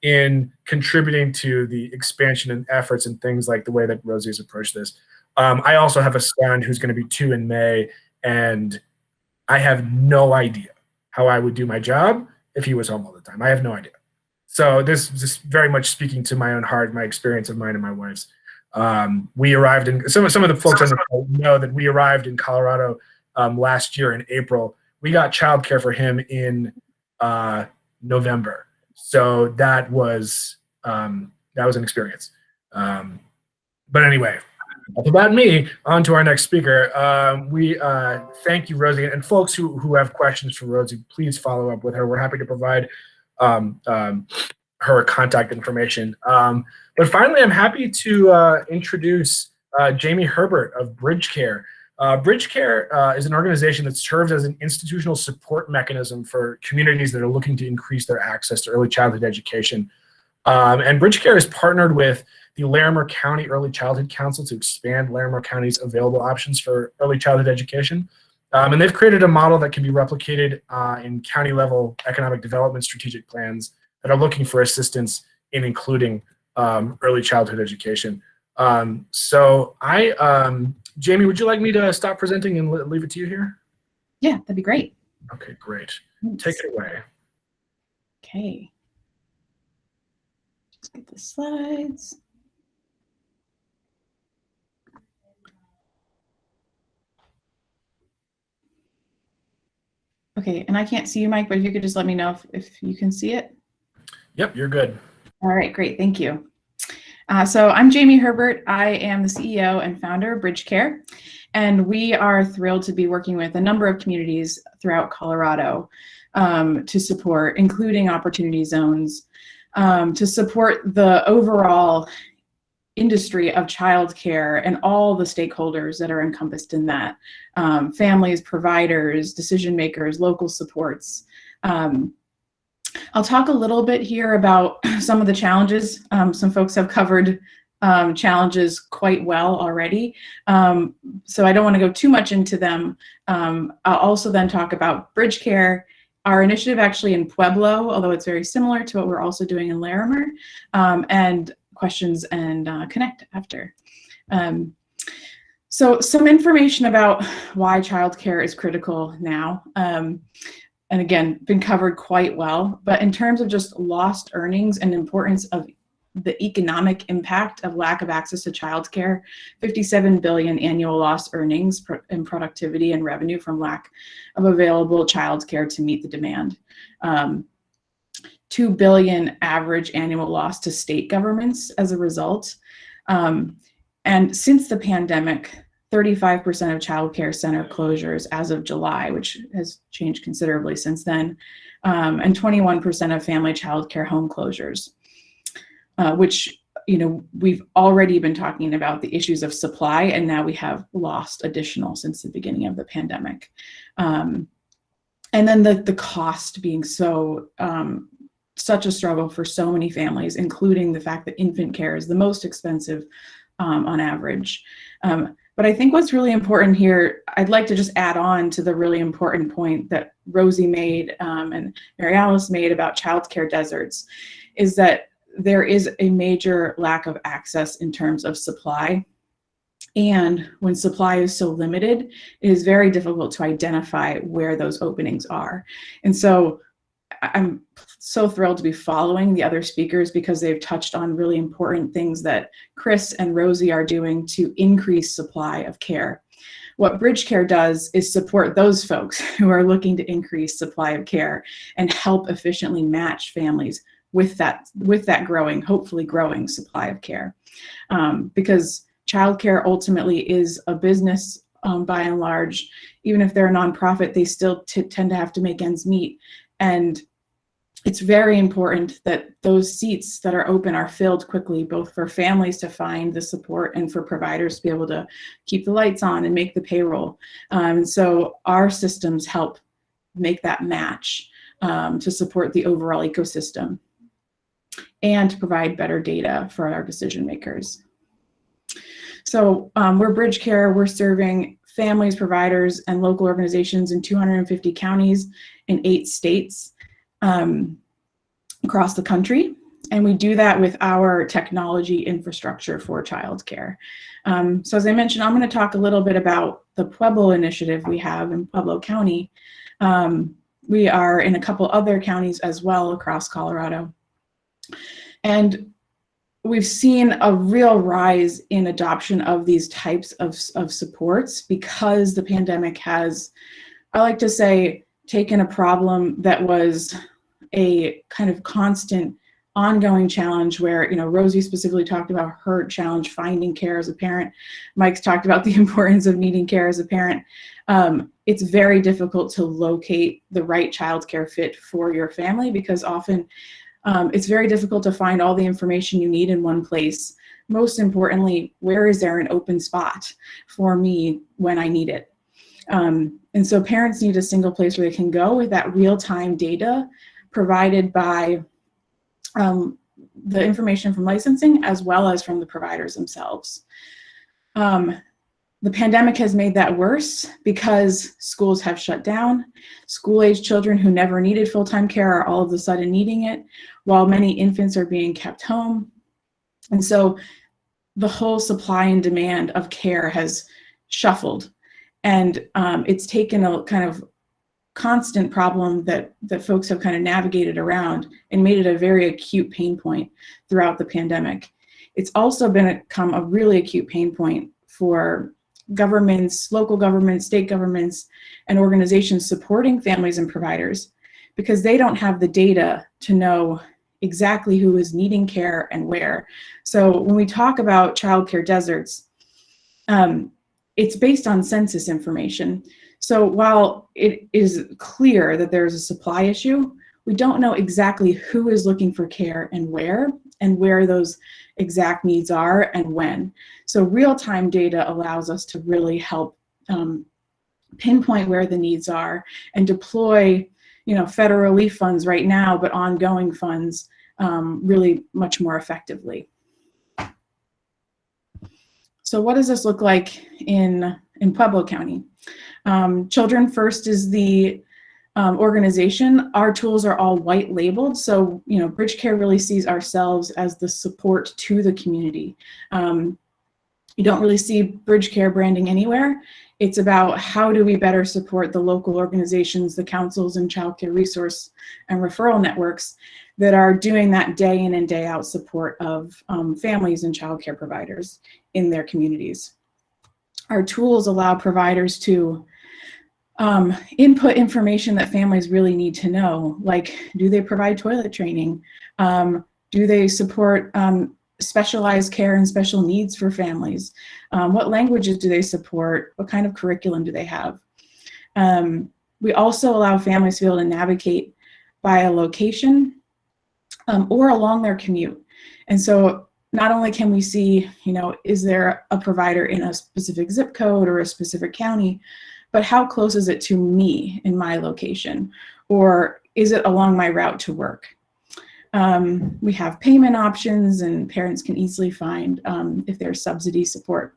in contributing to the expansion and efforts and things like the way that Rosie has approached this. I also have a son who's going to be 2 in May, and I have no idea how I would do my job if he was home all the time. I have no idea. So this is very much speaking to my own heart, my experience of mine and my wife's. We arrived in some of the folks on the call know that we arrived in Colorado last year in April. We got childcare for him in November, so that was an experience. But anyway, enough about me. On to our next speaker. We thank you, Rosie, and folks who have questions for Rosie, please follow up with her. We're happy to provide her contact information. But finally, I'm happy to introduce Jamie Herbert of Bridge Care. Bridge Care is an organization that serves as an institutional support mechanism for communities that are looking to increase their access to early childhood education. And Bridge Care is partnered with the Larimer County Early Childhood Council to expand Larimer County's available options for early childhood education. And they've created a model that can be replicated in county-level economic development strategic plans that are looking for assistance in including early childhood education. So Jamie, would you like me to stop presenting and leave it to you here? Yeah, that'd be great. Okay, great. Thanks. Take it away. Okay. Just get the slides. Okay, and I can't see you, Mike, but if you could just let me know if you can see it. Yep, you're good. All right, great, thank you. So I'm Jamie Herbert. I am the CEO and founder of Bridge Care, and we are thrilled to be working with a number of communities throughout Colorado to support, including opportunity zones, to support the overall industry of childcare and all the stakeholders that are encompassed in that, families, providers, decision makers, local supports. I'll talk a little bit here about some of the challenges. Some folks have covered challenges quite well already, so I don't want to go too much into them. I'll also then talk about Bridge Care, our initiative actually in Pueblo, although it's very similar to what we're also doing in Larimer, and questions and connect after. So some information about why childcare is critical now. And again, been covered quite well, but in terms of just lost earnings and importance of the economic impact of lack of access to childcare, 57 billion annual lost earnings in productivity and revenue from lack of available childcare to meet the demand. 2 billion average annual loss to state governments as a result. And since the pandemic, 35% of child care center closures as of July, which has changed considerably since then, and 21% of family child care home closures, which, we've already been talking about the issues of supply, and now we have lost additional since the beginning of the pandemic. And then the cost being such a struggle for so many families, including the fact that infant care is the most expensive on average. But I think what's really important here, I'd like to just add on to the really important point that Rosie made and Mary Alice made about childcare deserts, is that there is a major lack of access in terms of supply. And when supply is so limited, it is very difficult to identify where those openings are. And so I'm so thrilled to be following the other speakers because they've touched on really important things that Chris and Rosie are doing to increase supply of care. What Bridge Care does is support those folks who are looking to increase supply of care and help efficiently match families with that growing, hopefully growing supply of care. Because childcare ultimately is a business by and large. Even if they're a nonprofit, they still tend to have to make ends meet. And it's very important that those seats that are open are filled quickly, both for families to find the support and for providers to be able to keep the lights on and make the payroll. So our systems help make that match to support the overall ecosystem and to provide better data for our decision makers. So we're Bridge Care. We're serving families, providers, and local organizations in 250 counties in 8 states across the country. And we do that with our technology infrastructure for childcare. So as I mentioned, I'm going to talk a little bit about the Pueblo initiative we have in Pueblo County. We are in a couple other counties as well across Colorado. And we've seen a real rise in adoption of these types of supports because the pandemic has, I like to say, taken a problem that was a kind of constant ongoing challenge where, Rosie specifically talked about her challenge finding care as a parent. Mike's talked about the importance of needing care as a parent. It's very difficult to locate the right childcare fit for your family because often it's very difficult to find all the information you need in one place. Most importantly, where is there an open spot for me when I need it? And so parents need a single place where they can go with that real-time data provided by the information from licensing as well as from the providers themselves. The pandemic has made that worse because schools have shut down. School-age children who never needed full-time care are all of a sudden needing it, while many infants are being kept home. And so the whole supply and demand of care has shuffled. And it's taken a kind of constant problem that folks have kind of navigated around and made it a very acute pain point throughout the pandemic. It's also become a really acute pain point for governments, local governments, state governments, and organizations supporting families and providers, because they don't have the data to know exactly who is needing care and where. So when we talk about childcare deserts, it's based on census information. So while it is clear that there's a supply issue, we don't know exactly who is looking for care and where those exact needs are and when. So real-time data allows us to really help pinpoint where the needs are and deploy, federal relief funds right now, but ongoing funds really much more effectively. So what does this look like in Pueblo County? Children First is the organization. Our tools are all white labeled. So, Bridge Care really sees ourselves as the support to the community. You don't really see Bridge Care branding anywhere. It's about how do we better support the local organizations, the councils and childcare resource and referral networks that are doing that day in and day out support of families and childcare providers in their communities. Our tools allow providers to input information that families really need to know, like, do they provide toilet training? Do they support specialized care and special needs for families? What languages do they support? What kind of curriculum do they have? We also allow families to be able to navigate by a location or along their commute. And so not only can we see, is there a provider in a specific zip code or a specific county, but how close is it to me in my location? Or is it along my route to work? We have payment options, and parents can easily find if there's subsidy support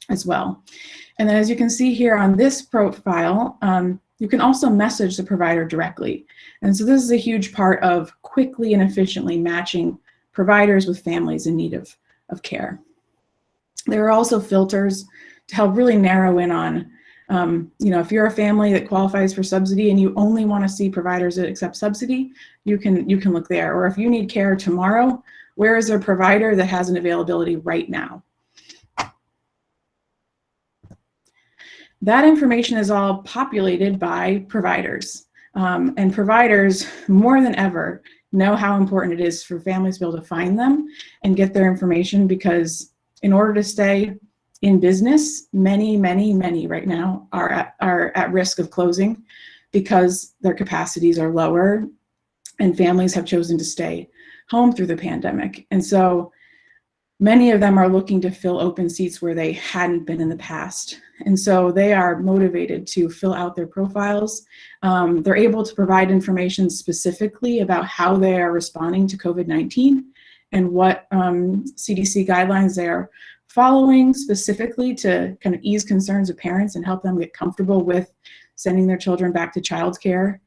as well. And then as you can see here on this profile, you can also message the provider directly. And so this is a huge part of quickly and efficiently matching providers with families in need of care. There are also filters to help really narrow in on, if you're a family that qualifies for subsidy and you only want to see providers that accept subsidy, you can look there. Or if you need care tomorrow, where is there a provider that has an availability right now? That information is all populated by providers. And providers, more than ever, know how important it is for families to be able to find them and get their information, because in order to stay in business, many right now are at risk of closing because their capacities are lower and families have chosen to stay home through the pandemic. And so many of them are looking to fill open seats where they hadn't been in the past. And so they are motivated to fill out their profiles. They're able to provide information specifically about how they are responding to COVID-19 and what CDC guidelines they are following specifically to kind of ease concerns of parents and help them get comfortable with sending their children back to childcare,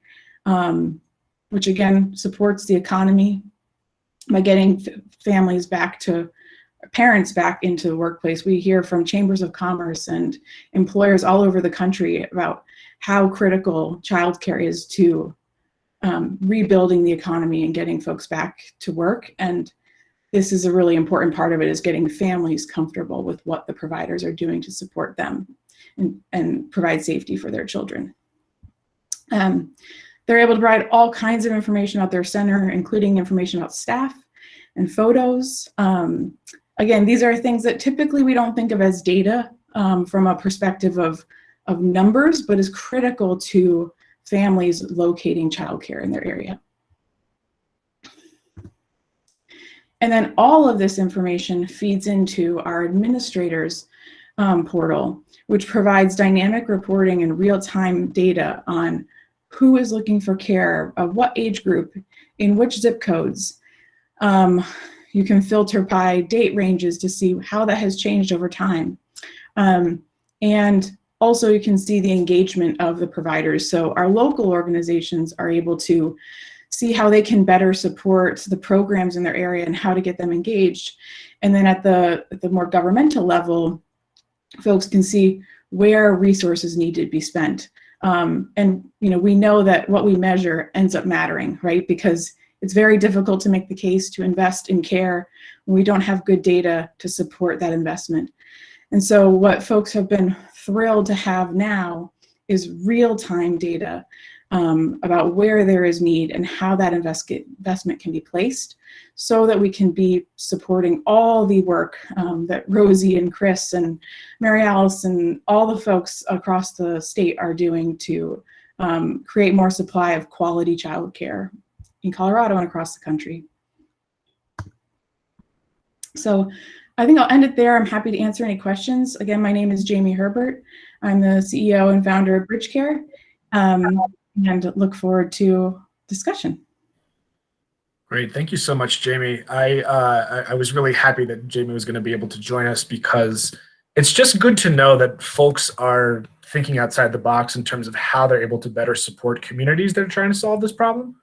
which again supports the economy by getting families back to parents back into the workplace. We hear from chambers of commerce and employers all over the country about how critical childcare is to rebuilding the economy and getting folks back to work. And this is a really important part of it, is getting families comfortable with what the providers are doing to support them and provide safety for their children. They're able to provide all kinds of information about their center, including information about staff and photos. Again, these are things that typically we don't think of as data from a perspective of numbers, but is critical to families locating childcare in their area. And then all of this information feeds into our administrators portal, which provides dynamic reporting and real-time data on who is looking for care, of what age group, in which zip codes. You can filter by date ranges to see how that has changed over time. And also you can see the engagement of the providers. So our local organizations are able to see how they can better support the programs in their area and how to get them engaged. And then at the more governmental level, folks can see where resources need to be spent. And we know that what we measure ends up mattering, right? Because it's very difficult to make the case to invest in care when we don't have good data to support that investment. And so what folks have been thrilled to have now is real-time data about where there is need and how that investment can be placed, so that we can be supporting all the work that Rosie and Chris and Mary Alice and all the folks across the state are doing to create more supply of quality childcare in Colorado and across the country. So I think I'll end it there. I'm happy to answer any questions. Again, my name is Jamie Herbert. I'm the CEO and founder of Bridge Care, and look forward to discussion. Great, thank you so much, Jamie. I was really happy that Jamie was going to be able to join us, because it's just good to know that folks are thinking outside the box in terms of how they're able to better support communities that are trying to solve this problem.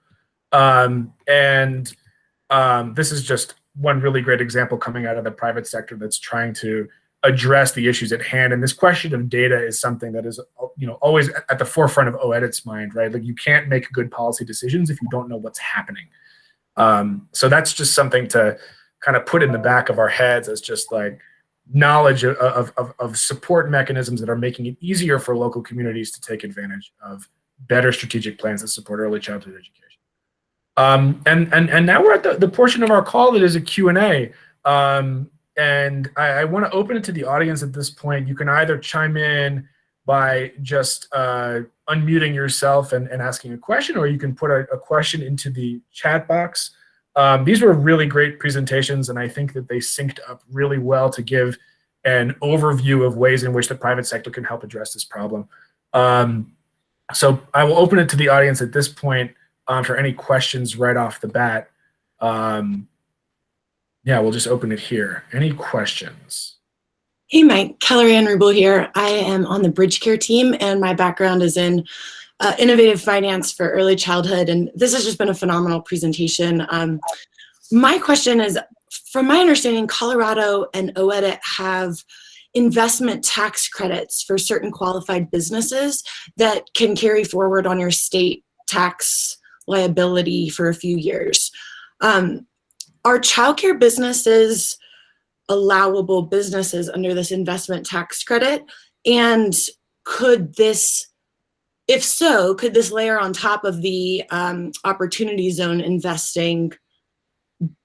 This is just one really great example coming out of the private sector that's trying to address the issues at hand. And this question of data is something that is, always at the forefront of OEDIT's mind, right? Like, you can't make good policy decisions if you don't know what's happening. So that's just something to kind of put in the back of our heads as just like knowledge of support mechanisms that are making it easier for local communities to take advantage of better strategic plans that support early childhood education. And now we're at the portion of our call that is a Q&A. And I want to open it to the audience at this point. You can either chime in by just unmuting yourself and asking a question, or you can put a question into the chat box. These were really great presentations, and I think that they synced up really well to give an overview of ways in which the private sector can help address this problem. So I will open it to the audience at this point for any questions right off the bat. Yeah, we'll just open it here. Any questions? Hey, Mike, Kelly Ann Rubel here. I am on the Bridge Care team, and my background is in innovative finance for early childhood. And this has just been a phenomenal presentation. My question is, from my understanding, Colorado and OEDIT have investment tax credits for certain qualified businesses that can carry forward on your state tax liability for a few years. Are childcare businesses allowable businesses under this investment tax credit? And could this, if so, could this layer on top of the opportunity zone investing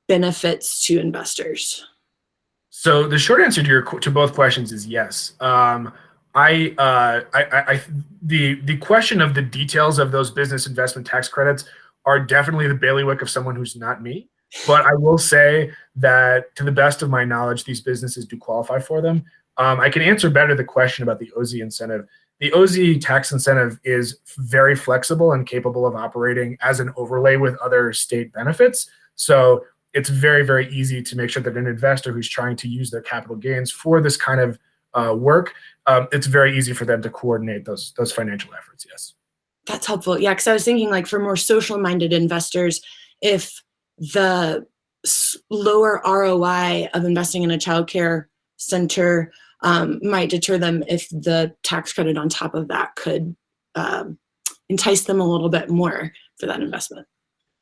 benefits to investors? So the short answer to both questions is yes. The question of the details of those business investment tax credits are definitely the bailiwick of someone who's not me. But I will say that, to the best of my knowledge, these businesses do qualify for them. I can answer better the question about the OZ incentive. The OZ tax incentive is very flexible and capable of operating as an overlay with other state benefits. So it's very, very easy to make sure that an investor who's trying to use their capital gains for this kind of work, it's very easy for them to coordinate those financial efforts, yes. That's helpful. Yeah, because I was thinking, like, for more social-minded investors, if the lower ROI of investing in a childcare center might deter them, if the tax credit on top of that could entice them a little bit more for that investment.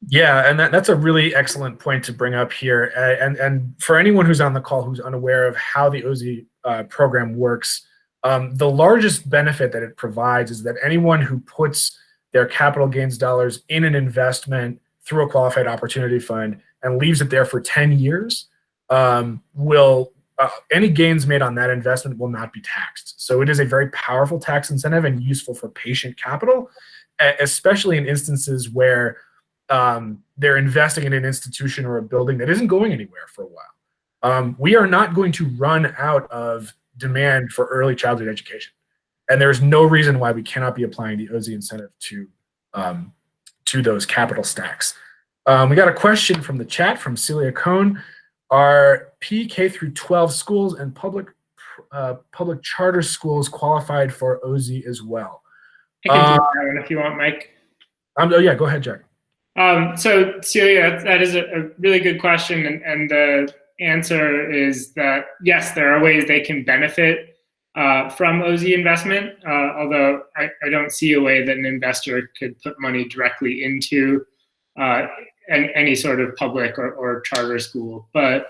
Yeah, and that's a really excellent point to bring up here. And for anyone who's on the call who's unaware of how the OZ program works, the largest benefit that it provides is that anyone who puts their capital gains dollars in an investment through a qualified opportunity fund and leaves it there for 10 years, any gains made on that investment will not be taxed. So it is a very powerful tax incentive and useful for patient capital, especially in instances where they're investing in an institution or a building that isn't going anywhere for a while. We are not going to run out of demand for early childhood education. And there's no reason why we cannot be applying the OZ incentive to those capital stacks. We got a question from the chat from Celia Cohn. Are PK through 12 schools and public charter schools qualified for OZ as well? I can do that one if you want, Mike. Oh yeah, go ahead, Jack. So Celia, that is a really good question, and the answer is that yes, there are ways they can benefit from OZ investment, although I don't see a way that an investor could put money directly into any sort of public or charter school. But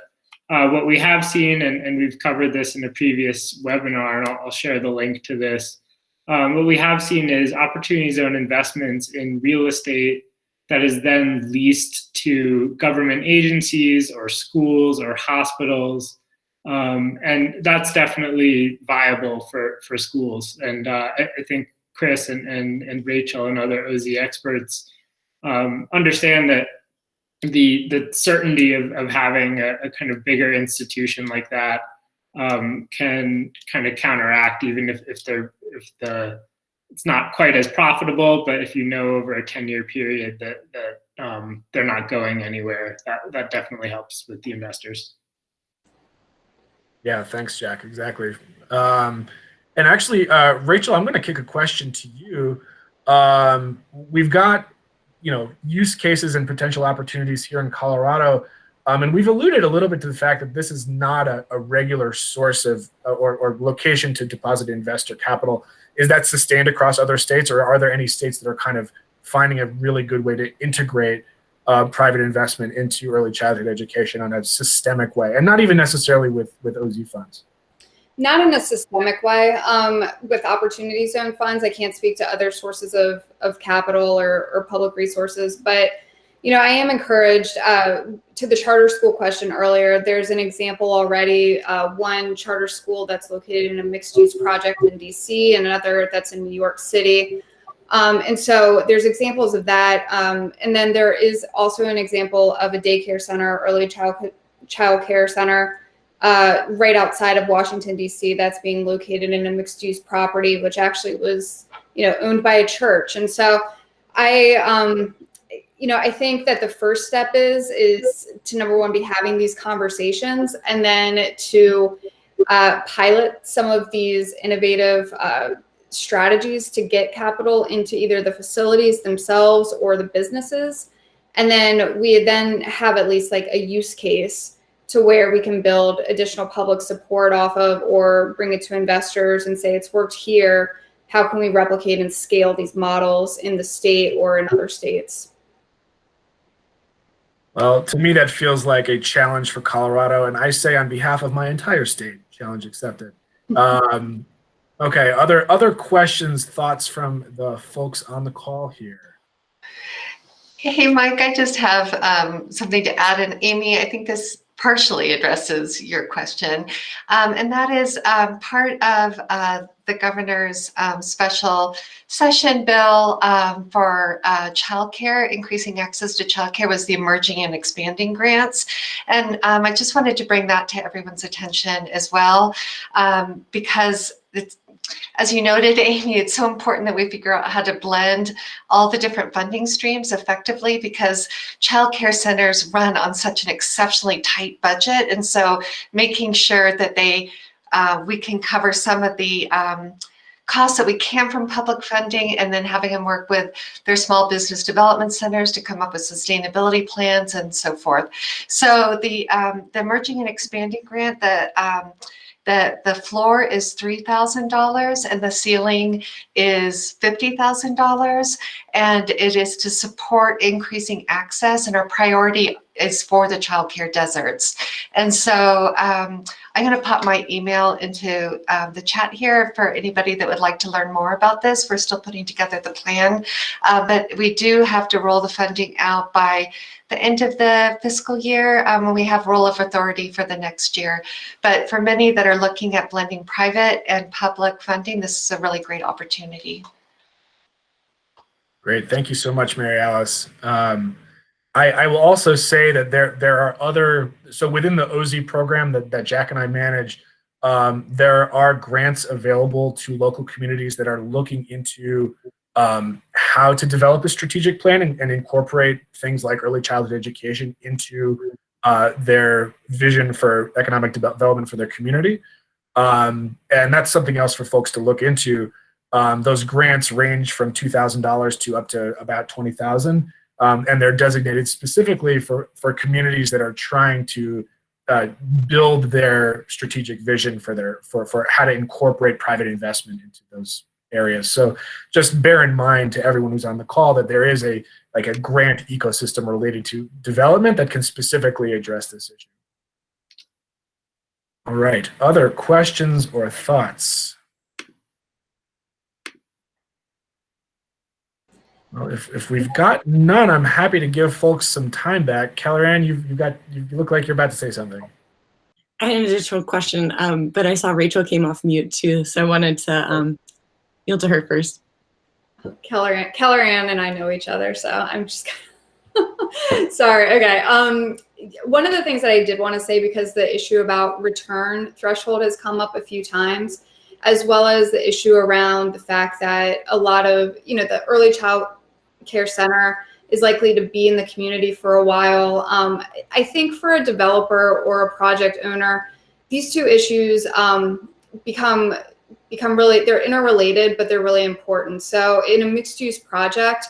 What we have seen, and we've covered this in a previous webinar, and I'll share the link to this. What we have seen is opportunity zone investments in real estate that is then leased to government agencies or schools or hospitals. And that's definitely viable for schools. And I think Chris and Rachel and other OZ experts understand that the certainty of having a kind of bigger institution like that can kind of counteract, even if it's not quite as profitable, but if you know over a 10-year period that they're not going anywhere, that definitely helps with the investors. Yeah, thanks, Jack. Exactly. And actually, Rachel, I'm going to kick a question to you. We've got, use cases and potential opportunities here in Colorado, and we've alluded a little bit to the fact that this is not a regular source of or location to deposit investor capital. Is that sustained across other states, or are there any states that are kind of finding a really good way to integrate private investment into early childhood education on a systemic way, and not even necessarily with OZ funds? Not in a systemic way. With opportunity zone funds, I can't speak to other sources of capital or public resources, but I am encouraged. To the charter school question earlier, there's an example already, one charter school that's located in a mixed-use project in DC and another that's in New York City. And so there's examples of that. And then there is also an example of a daycare center, early child care center, right outside of Washington, DC, that's being located in a mixed-use property, which actually was, owned by a church. And so I think that the first step is to, number one, be having these conversations, and then to pilot some of these innovative strategies to get capital into either the facilities themselves or the businesses. And then we then have at least like a use case to where we can build additional public support off of, or bring it to investors and say, it's worked here. How can we replicate and scale these models in the state or in other states? Well, to me, that feels like a challenge for Colorado, and I say on behalf of my entire state, challenge accepted. Okay, other questions, thoughts from the folks on the call here? Hey, Mike, I just have something to add. And Amy, I think this partially addresses your question. And that is part of the governor's special session bill for childcare, increasing access to childcare, was the emerging and expanding grants. And I just wanted to bring that to everyone's attention as well, because it's, as you noted, Amy, it's so important that we figure out how to blend all the different funding streams effectively, because childcare centers run on such an exceptionally tight budget. And so making sure that we can cover some of the costs that we can from public funding, and then having them work with their small business development centers to come up with sustainability plans and so forth. So the emerging and expanding grant, the floor is $3,000 and the ceiling is $50,000, and it is to support increasing access, and our priority is for the childcare deserts. And so I'm going to pop my email into the chat here for anybody that would like to learn more about this. We're still putting together the plan, but we do have to roll the funding out by the end of the fiscal year when we have roll of authority for the next year. But for many that are looking at blending private and public funding, this is a really great opportunity. Great, thank you so much, Mary Alice. I will also say that there are other, so within the OZ program that Jack and I manage, there are grants available to local communities that are looking into how to develop a strategic plan and incorporate things like early childhood education into their vision for economic development for their community. And that's something else for folks to look into. Those grants range from $2,000 to up to about $20,000. And they're designated specifically for communities that are trying to build their strategic vision for how to incorporate private investment into those areas. So just bear in mind, to everyone who's on the call, that there is a grant ecosystem related to development that can specifically address this issue. All right, other questions or thoughts? Well, if we've got none, I'm happy to give folks some time back. Kellyanne, you look like you're about to say something. I had an additional question, but I saw Rachel came off mute too, so I wanted to yield to her first. Kellyanne and I know each other, so I'm just sorry. Okay. One of the things that I did want to say, because the issue about return threshold has come up a few times, as well as the issue around the fact that a lot of, the early child care center is likely to be in the community for a while. I think for a developer or a project owner, these two issues become really, they're interrelated, but they're really important. So in a mixed use project,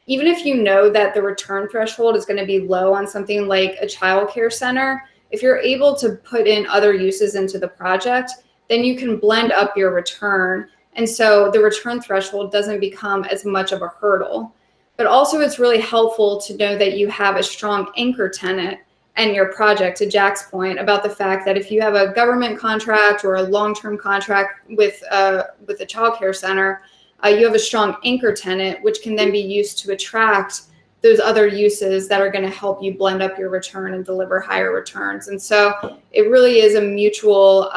even if you know that the return threshold is going to be low on something like a child care center, if you're able to put in other uses into the project, then you can blend up your return. And so the return threshold doesn't become as much of a hurdle. But also it's really helpful to know that you have a strong anchor tenant in your project, to Jack's point about the fact that if you have a government contract or a long-term contract with a child care center, you have a strong anchor tenant, which can then be used to attract those other uses that are going to help you blend up your return and deliver higher returns. And so it really is a mutual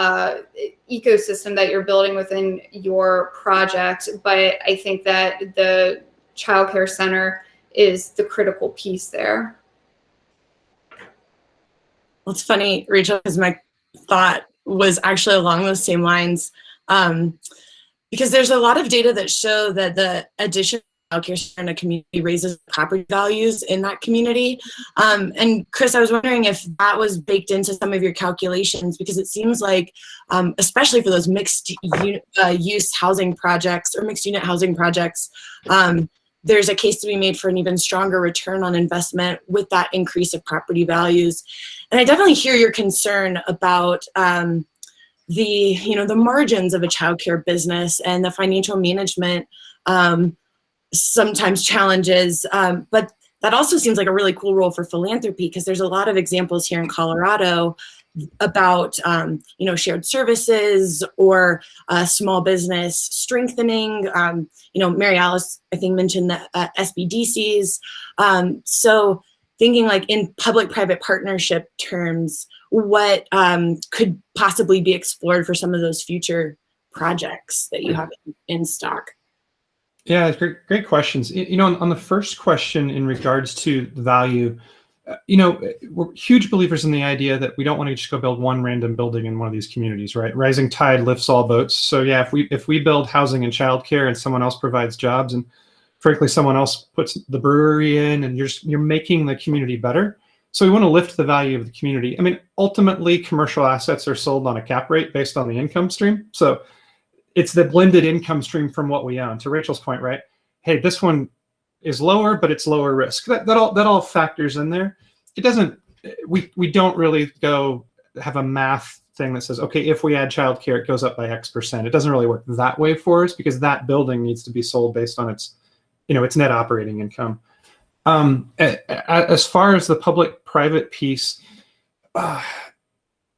ecosystem that you're building within your project. But I think that the child care center is the critical piece there. Well, it's funny, Rachel, because my thought was actually along those same lines, because there's a lot of data that show that the addition of child care center in a community raises property values in that community. And Chris, I was wondering if that was baked into some of your calculations, because it seems like, especially for those mixed use housing projects or mixed unit housing projects, there's a case to be made for an even stronger return on investment with that increase of property values. And I definitely hear your concern about the margins of a childcare business and the financial management sometimes challenges, but that also seems like a really cool role for philanthropy, because there's a lot of examples here in Colorado about shared services or small business strengthening. Mary Alice, I think, mentioned the SBDCs. So thinking like in public-private partnership terms, what could possibly be explored for some of those future projects that you have in stock? Yeah, great questions. On the first question in regards to the value, we're huge believers in the idea that we don't want to just go build one random building in one of these communities, right? Rising tide lifts all boats. So yeah, if we build housing and childcare and someone else provides jobs, and frankly someone else puts the brewery in, and you're making the community better. So we want to lift the value of the community. I mean, ultimately commercial assets are sold on a cap rate based on the income stream. So it's the blended income stream from what we own. To Rachel's point, right? Hey, this one is lower, but it's lower risk. That all factors in there. It doesn't. We don't really go have a math thing that says, okay, if we add childcare, it goes up by X%. It doesn't really work that way for us, because that building needs to be sold based on its net operating income. As far as the public-private piece,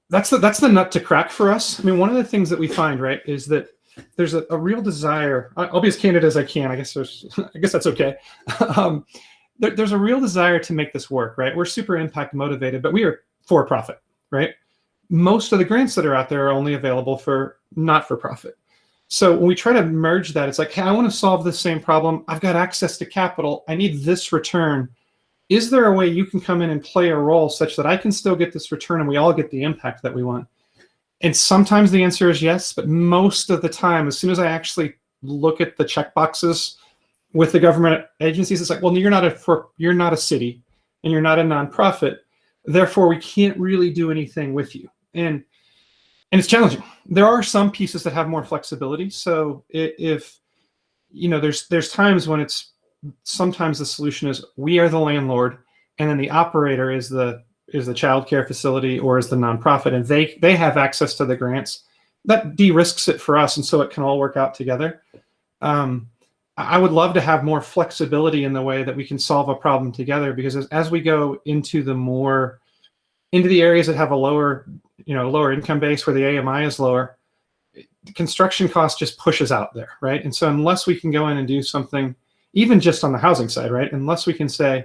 that's the nut to crack for us. I mean, one of the things that we find, right, is that there's a real desire. I'll be as candid as I can. I guess that's okay. There's a real desire to make this work, right? We're super impact motivated, but we are for profit, right? Most of the grants that are out there are only available for not for profit. So when we try to merge that, it's like, hey, I want to solve the same problem. I've got access to capital. I need this return. Is there a way you can come in and play a role such that I can still get this return and we all get the impact that we want? And sometimes the answer is yes, but most of the time, as soon as I actually look at the checkboxes with the government agencies, it's like, well, you're not a city and you're not a nonprofit. Therefore, we can't really do anything with you. And it's challenging. There are some pieces that have more flexibility. So if there's times when sometimes the solution is we are the landlord, and then the operator is the child care facility or is the nonprofit, and they have access to the grants. That de-risks it for us, and so it can all work out together. I would love to have more flexibility in the way that we can solve a problem together, because as we go into the areas that have a lower lower income base where the AMI is lower, the construction cost just pushes out there, right? And so unless we can go in and do something, even just on the housing side, right? Unless we can say,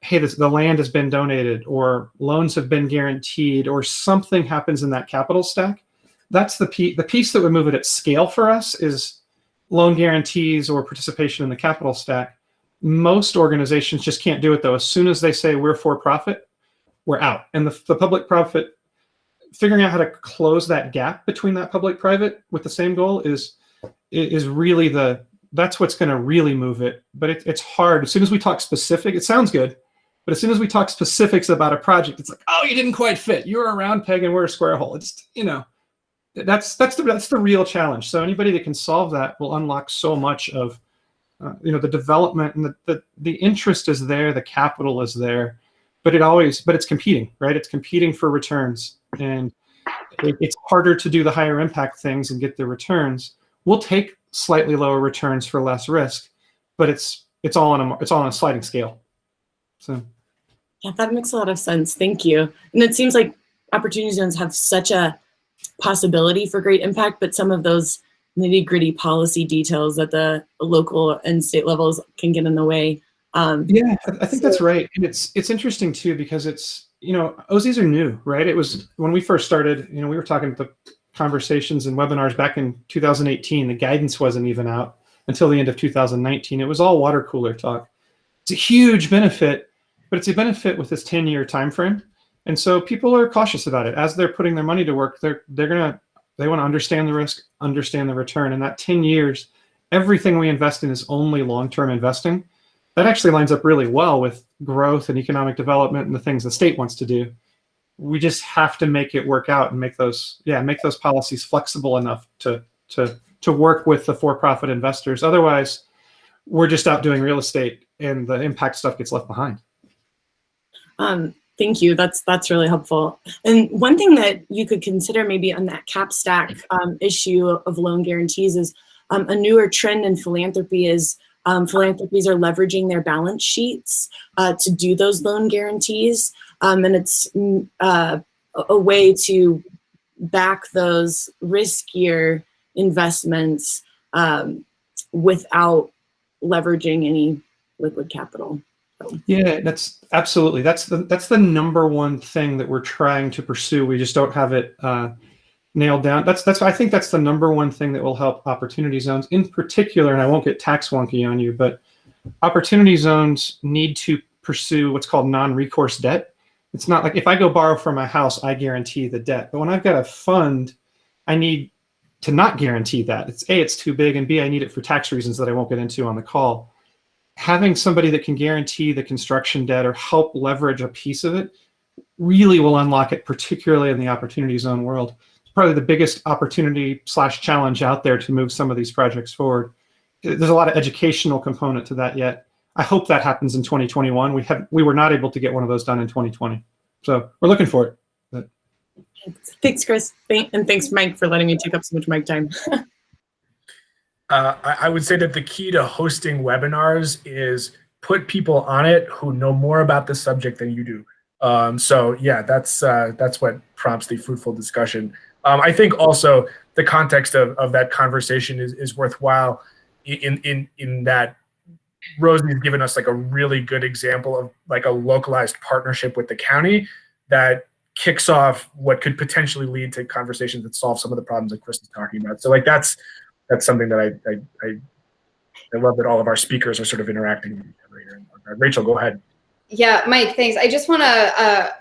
hey, the land has been donated or loans have been guaranteed or something happens in that capital stack, that's the piece that would move it at scale for us is loan guarantees or participation in the capital stack. Most organizations just can't do it though. As soon as they say we're for profit, we're out. And the public profit, figuring out how to close that gap between that public private with the same goal is really that's what's going to really move it. But it's hard. As soon as we talk specific, it sounds good. But as soon as we talk specifics about a project, it's like, oh, you didn't quite fit. You're a round peg and we're a square hole. It's, that's the real challenge. So anybody that can solve that will unlock so much of, the development and the interest is there, the capital is there, but it's competing, right? It's competing for returns, and it's harder to do the higher impact things and get the returns. We'll take slightly lower returns for less risk, but it's all on a sliding scale. So. Yeah, that makes a lot of sense. Thank you. And it seems like opportunity zones have such a possibility for great impact, but some of those nitty-gritty policy details at the local and state levels can get in the way. Yeah, I think that's right. And it's interesting too, because it's, OZs are new, right? It was when we first started, we were talking the conversations and webinars back in 2018. The guidance wasn't even out until the end of 2019. It was all water cooler talk. It's a huge benefit, but it's a benefit with this 10-year time frame. And so people are cautious about it. As they're putting their money to work, they want to understand the risk, understand the return. And that 10 years, everything we invest in is only long-term investing. That actually lines up really well with growth and economic development and the things the state wants to do. We just have to make it work out and make those policies flexible enough to work with the for-profit investors. Otherwise, we're just out doing real estate and the impact stuff gets left behind. Thank you. That's really helpful. And one thing that you could consider maybe on that cap stack issue of loan guarantees is a newer trend in philanthropy is philanthropies are leveraging their balance sheets to do those loan guarantees. And it's a way to back those riskier investments without leveraging any liquid capital. Yeah, that's absolutely. That's the number one thing that we're trying to pursue. We just don't have it nailed down. I think that's the number one thing that will help opportunity zones in particular. And I won't get tax wonky on you, but opportunity zones need to pursue what's called non-recourse debt. It's not like if I go borrow for my house, I guarantee the debt. But when I've got a fund, I need to not guarantee that. It's too big, and B, I need it for tax reasons that I won't get into on the call. Having somebody that can guarantee the construction debt or help leverage a piece of it really will unlock it, particularly in the opportunity zone world. It's probably the biggest opportunity / challenge out there to move some of these projects forward. There's a lot of educational component to that yet. I hope that happens in 2021. We were not able to get one of those done in 2020. So we're looking for it. But. Thanks, Chris. And thanks, Mike, for letting me take up so much mic time. I would say that the key to hosting webinars is put people on it who know more about the subject than you do. So yeah, that's what prompts the fruitful discussion. I think also the context of that conversation is worthwhile in that Rosie's given us like a really good example of like a localized partnership with the county that kicks off what could potentially lead to conversations that solve some of the problems that Chris is talking about. So like that's something that I love that all of our speakers are sort of interacting with each other here. Rachel, go ahead. Yeah, Mike, thanks. I just want to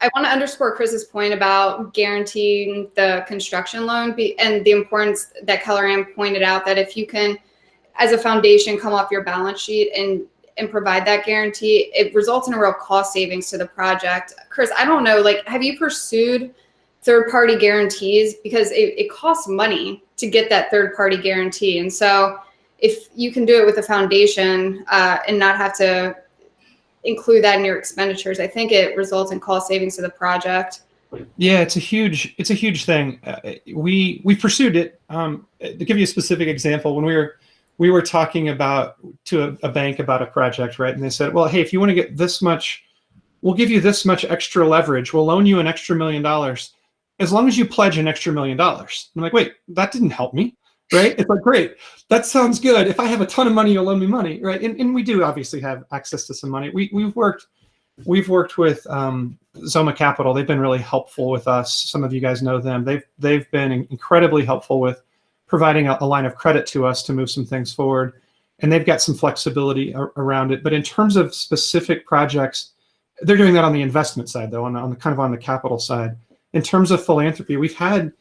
I want to underscore Chris's point about guaranteeing the construction loan and the importance that Kellyanne pointed out, that if you can, as a foundation, come off your balance sheet and provide that guarantee, it results in a real cost savings to the project. Chris, I don't know, like, have you pursued third-party guarantees? Because it costs money to get that third-party guarantee. And so if you can do it with a foundation and not have to include that in your expenditures, I think it results in cost savings to the project. Yeah, it's a huge thing. We pursued it. To give you a specific example, when we were talking to a bank about a project, right? And they said, well, hey, if you want to get this much we'll give you this much extra leverage. We'll loan you an extra $1 million as long as you pledge an extra $1 million. I'm like, wait, that didn't help me, right? It's like, great, that sounds good. If I have a ton of money, you'll loan me money, right? And we do obviously have access to some money. We've worked with Zoma Capital. They've been really helpful with us. Some of you guys know them. They've been incredibly helpful with providing a line of credit to us to move some things forward. And they've got some flexibility around it. But in terms of specific projects, they're doing that on the investment side, though, on the capital side. In terms of philanthropy, we've had,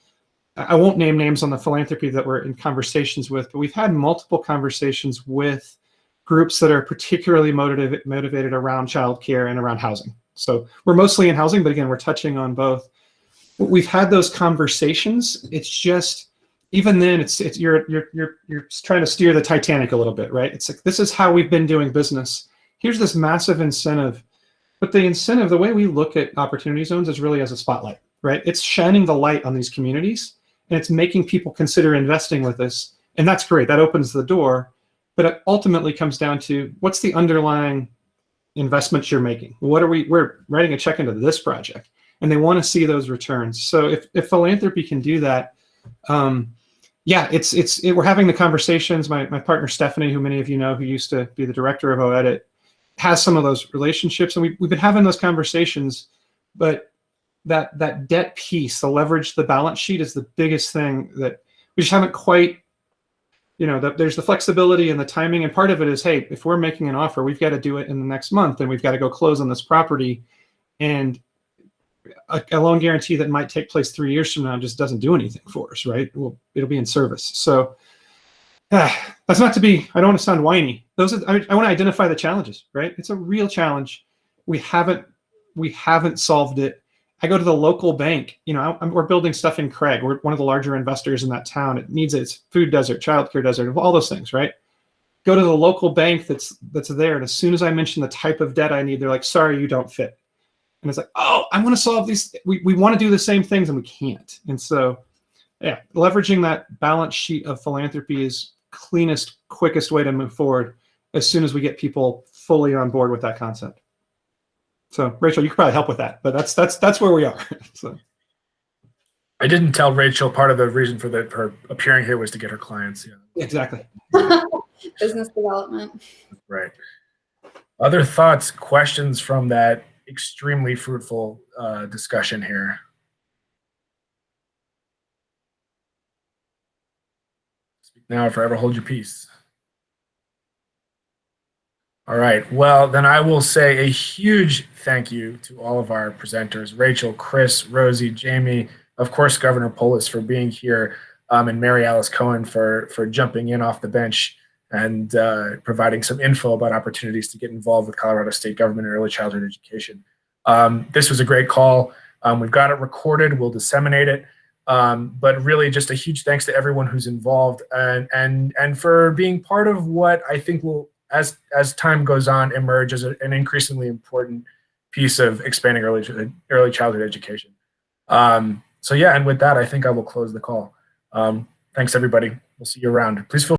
I won't name names on the philanthropy that we're in conversations with, but we've had multiple conversations with groups that are particularly motivated around childcare and around housing. So we're mostly in housing, but again, we're touching on both. We've had those conversations. It's just, even then, you're trying to steer the Titanic a little bit, right? It's like, this is how we've been doing business. Here's this massive incentive. But the incentive, the way we look at opportunity zones is really as a spotlight, right? It's shining the light on these communities, and it's making people consider investing with us. And that's great. That opens the door. But it ultimately comes down to, what's the underlying investments you're making? We're writing a check into this project, and they want to see those returns. So if philanthropy can do that, yeah, we're having the conversations. My partner Stephanie, who many of you know, who used to be the director of OEdit, has some of those relationships, and we've been having those conversations. But that debt piece, the leverage, the balance sheet, is the biggest thing that we just haven't quite. There's the flexibility and the timing, and part of it is, hey, if we're making an offer, we've got to do it in the next month, and we've got to go close on this property, and a loan guarantee that might take place 3 years from now just doesn't do anything for us, right? Well, it'll be in service. So that's not to be, I don't want to sound whiny. I want to identify the challenges, right? It's a real challenge. We haven't solved it. I go to the local bank. We're building stuff in Craig. We're one of the larger investors in that town. It needs its food desert, childcare desert, all those things, right? Go to the local bank that's there, and as soon as I mention the type of debt I need, they're like, sorry, you don't fit. And it's like, oh, I want to solve these. We want to do the same things, and we can't. And so, yeah, leveraging that balance sheet of philanthropy is cleanest, quickest way to move forward as soon as we get people fully on board with that concept. So, Rachel, you could probably help with that, but that's where we are. So, I didn't tell Rachel part of the reason for her appearing here was to get her clients. Yeah. Exactly. Business development. Right. Other thoughts, questions from that extremely fruitful discussion here? Speak now or forever hold your peace. All right. Well, then I will say a huge thank you to all of our presenters, Rachel, Chris, Rosie, Jamie, of course, Governor Polis for being here, and Mary Alice Cohen for jumping in off the bench and providing some info about opportunities to get involved with Colorado State government and early childhood education. This was a great call. We've got it recorded. We'll disseminate it. But really just a huge thanks to everyone who's involved and for being part of what I think will, as time goes on, emerge as an increasingly important piece of expanding early childhood education. So yeah, and with that, I think I will close the call. Thanks, everybody. We'll see you around. Please feel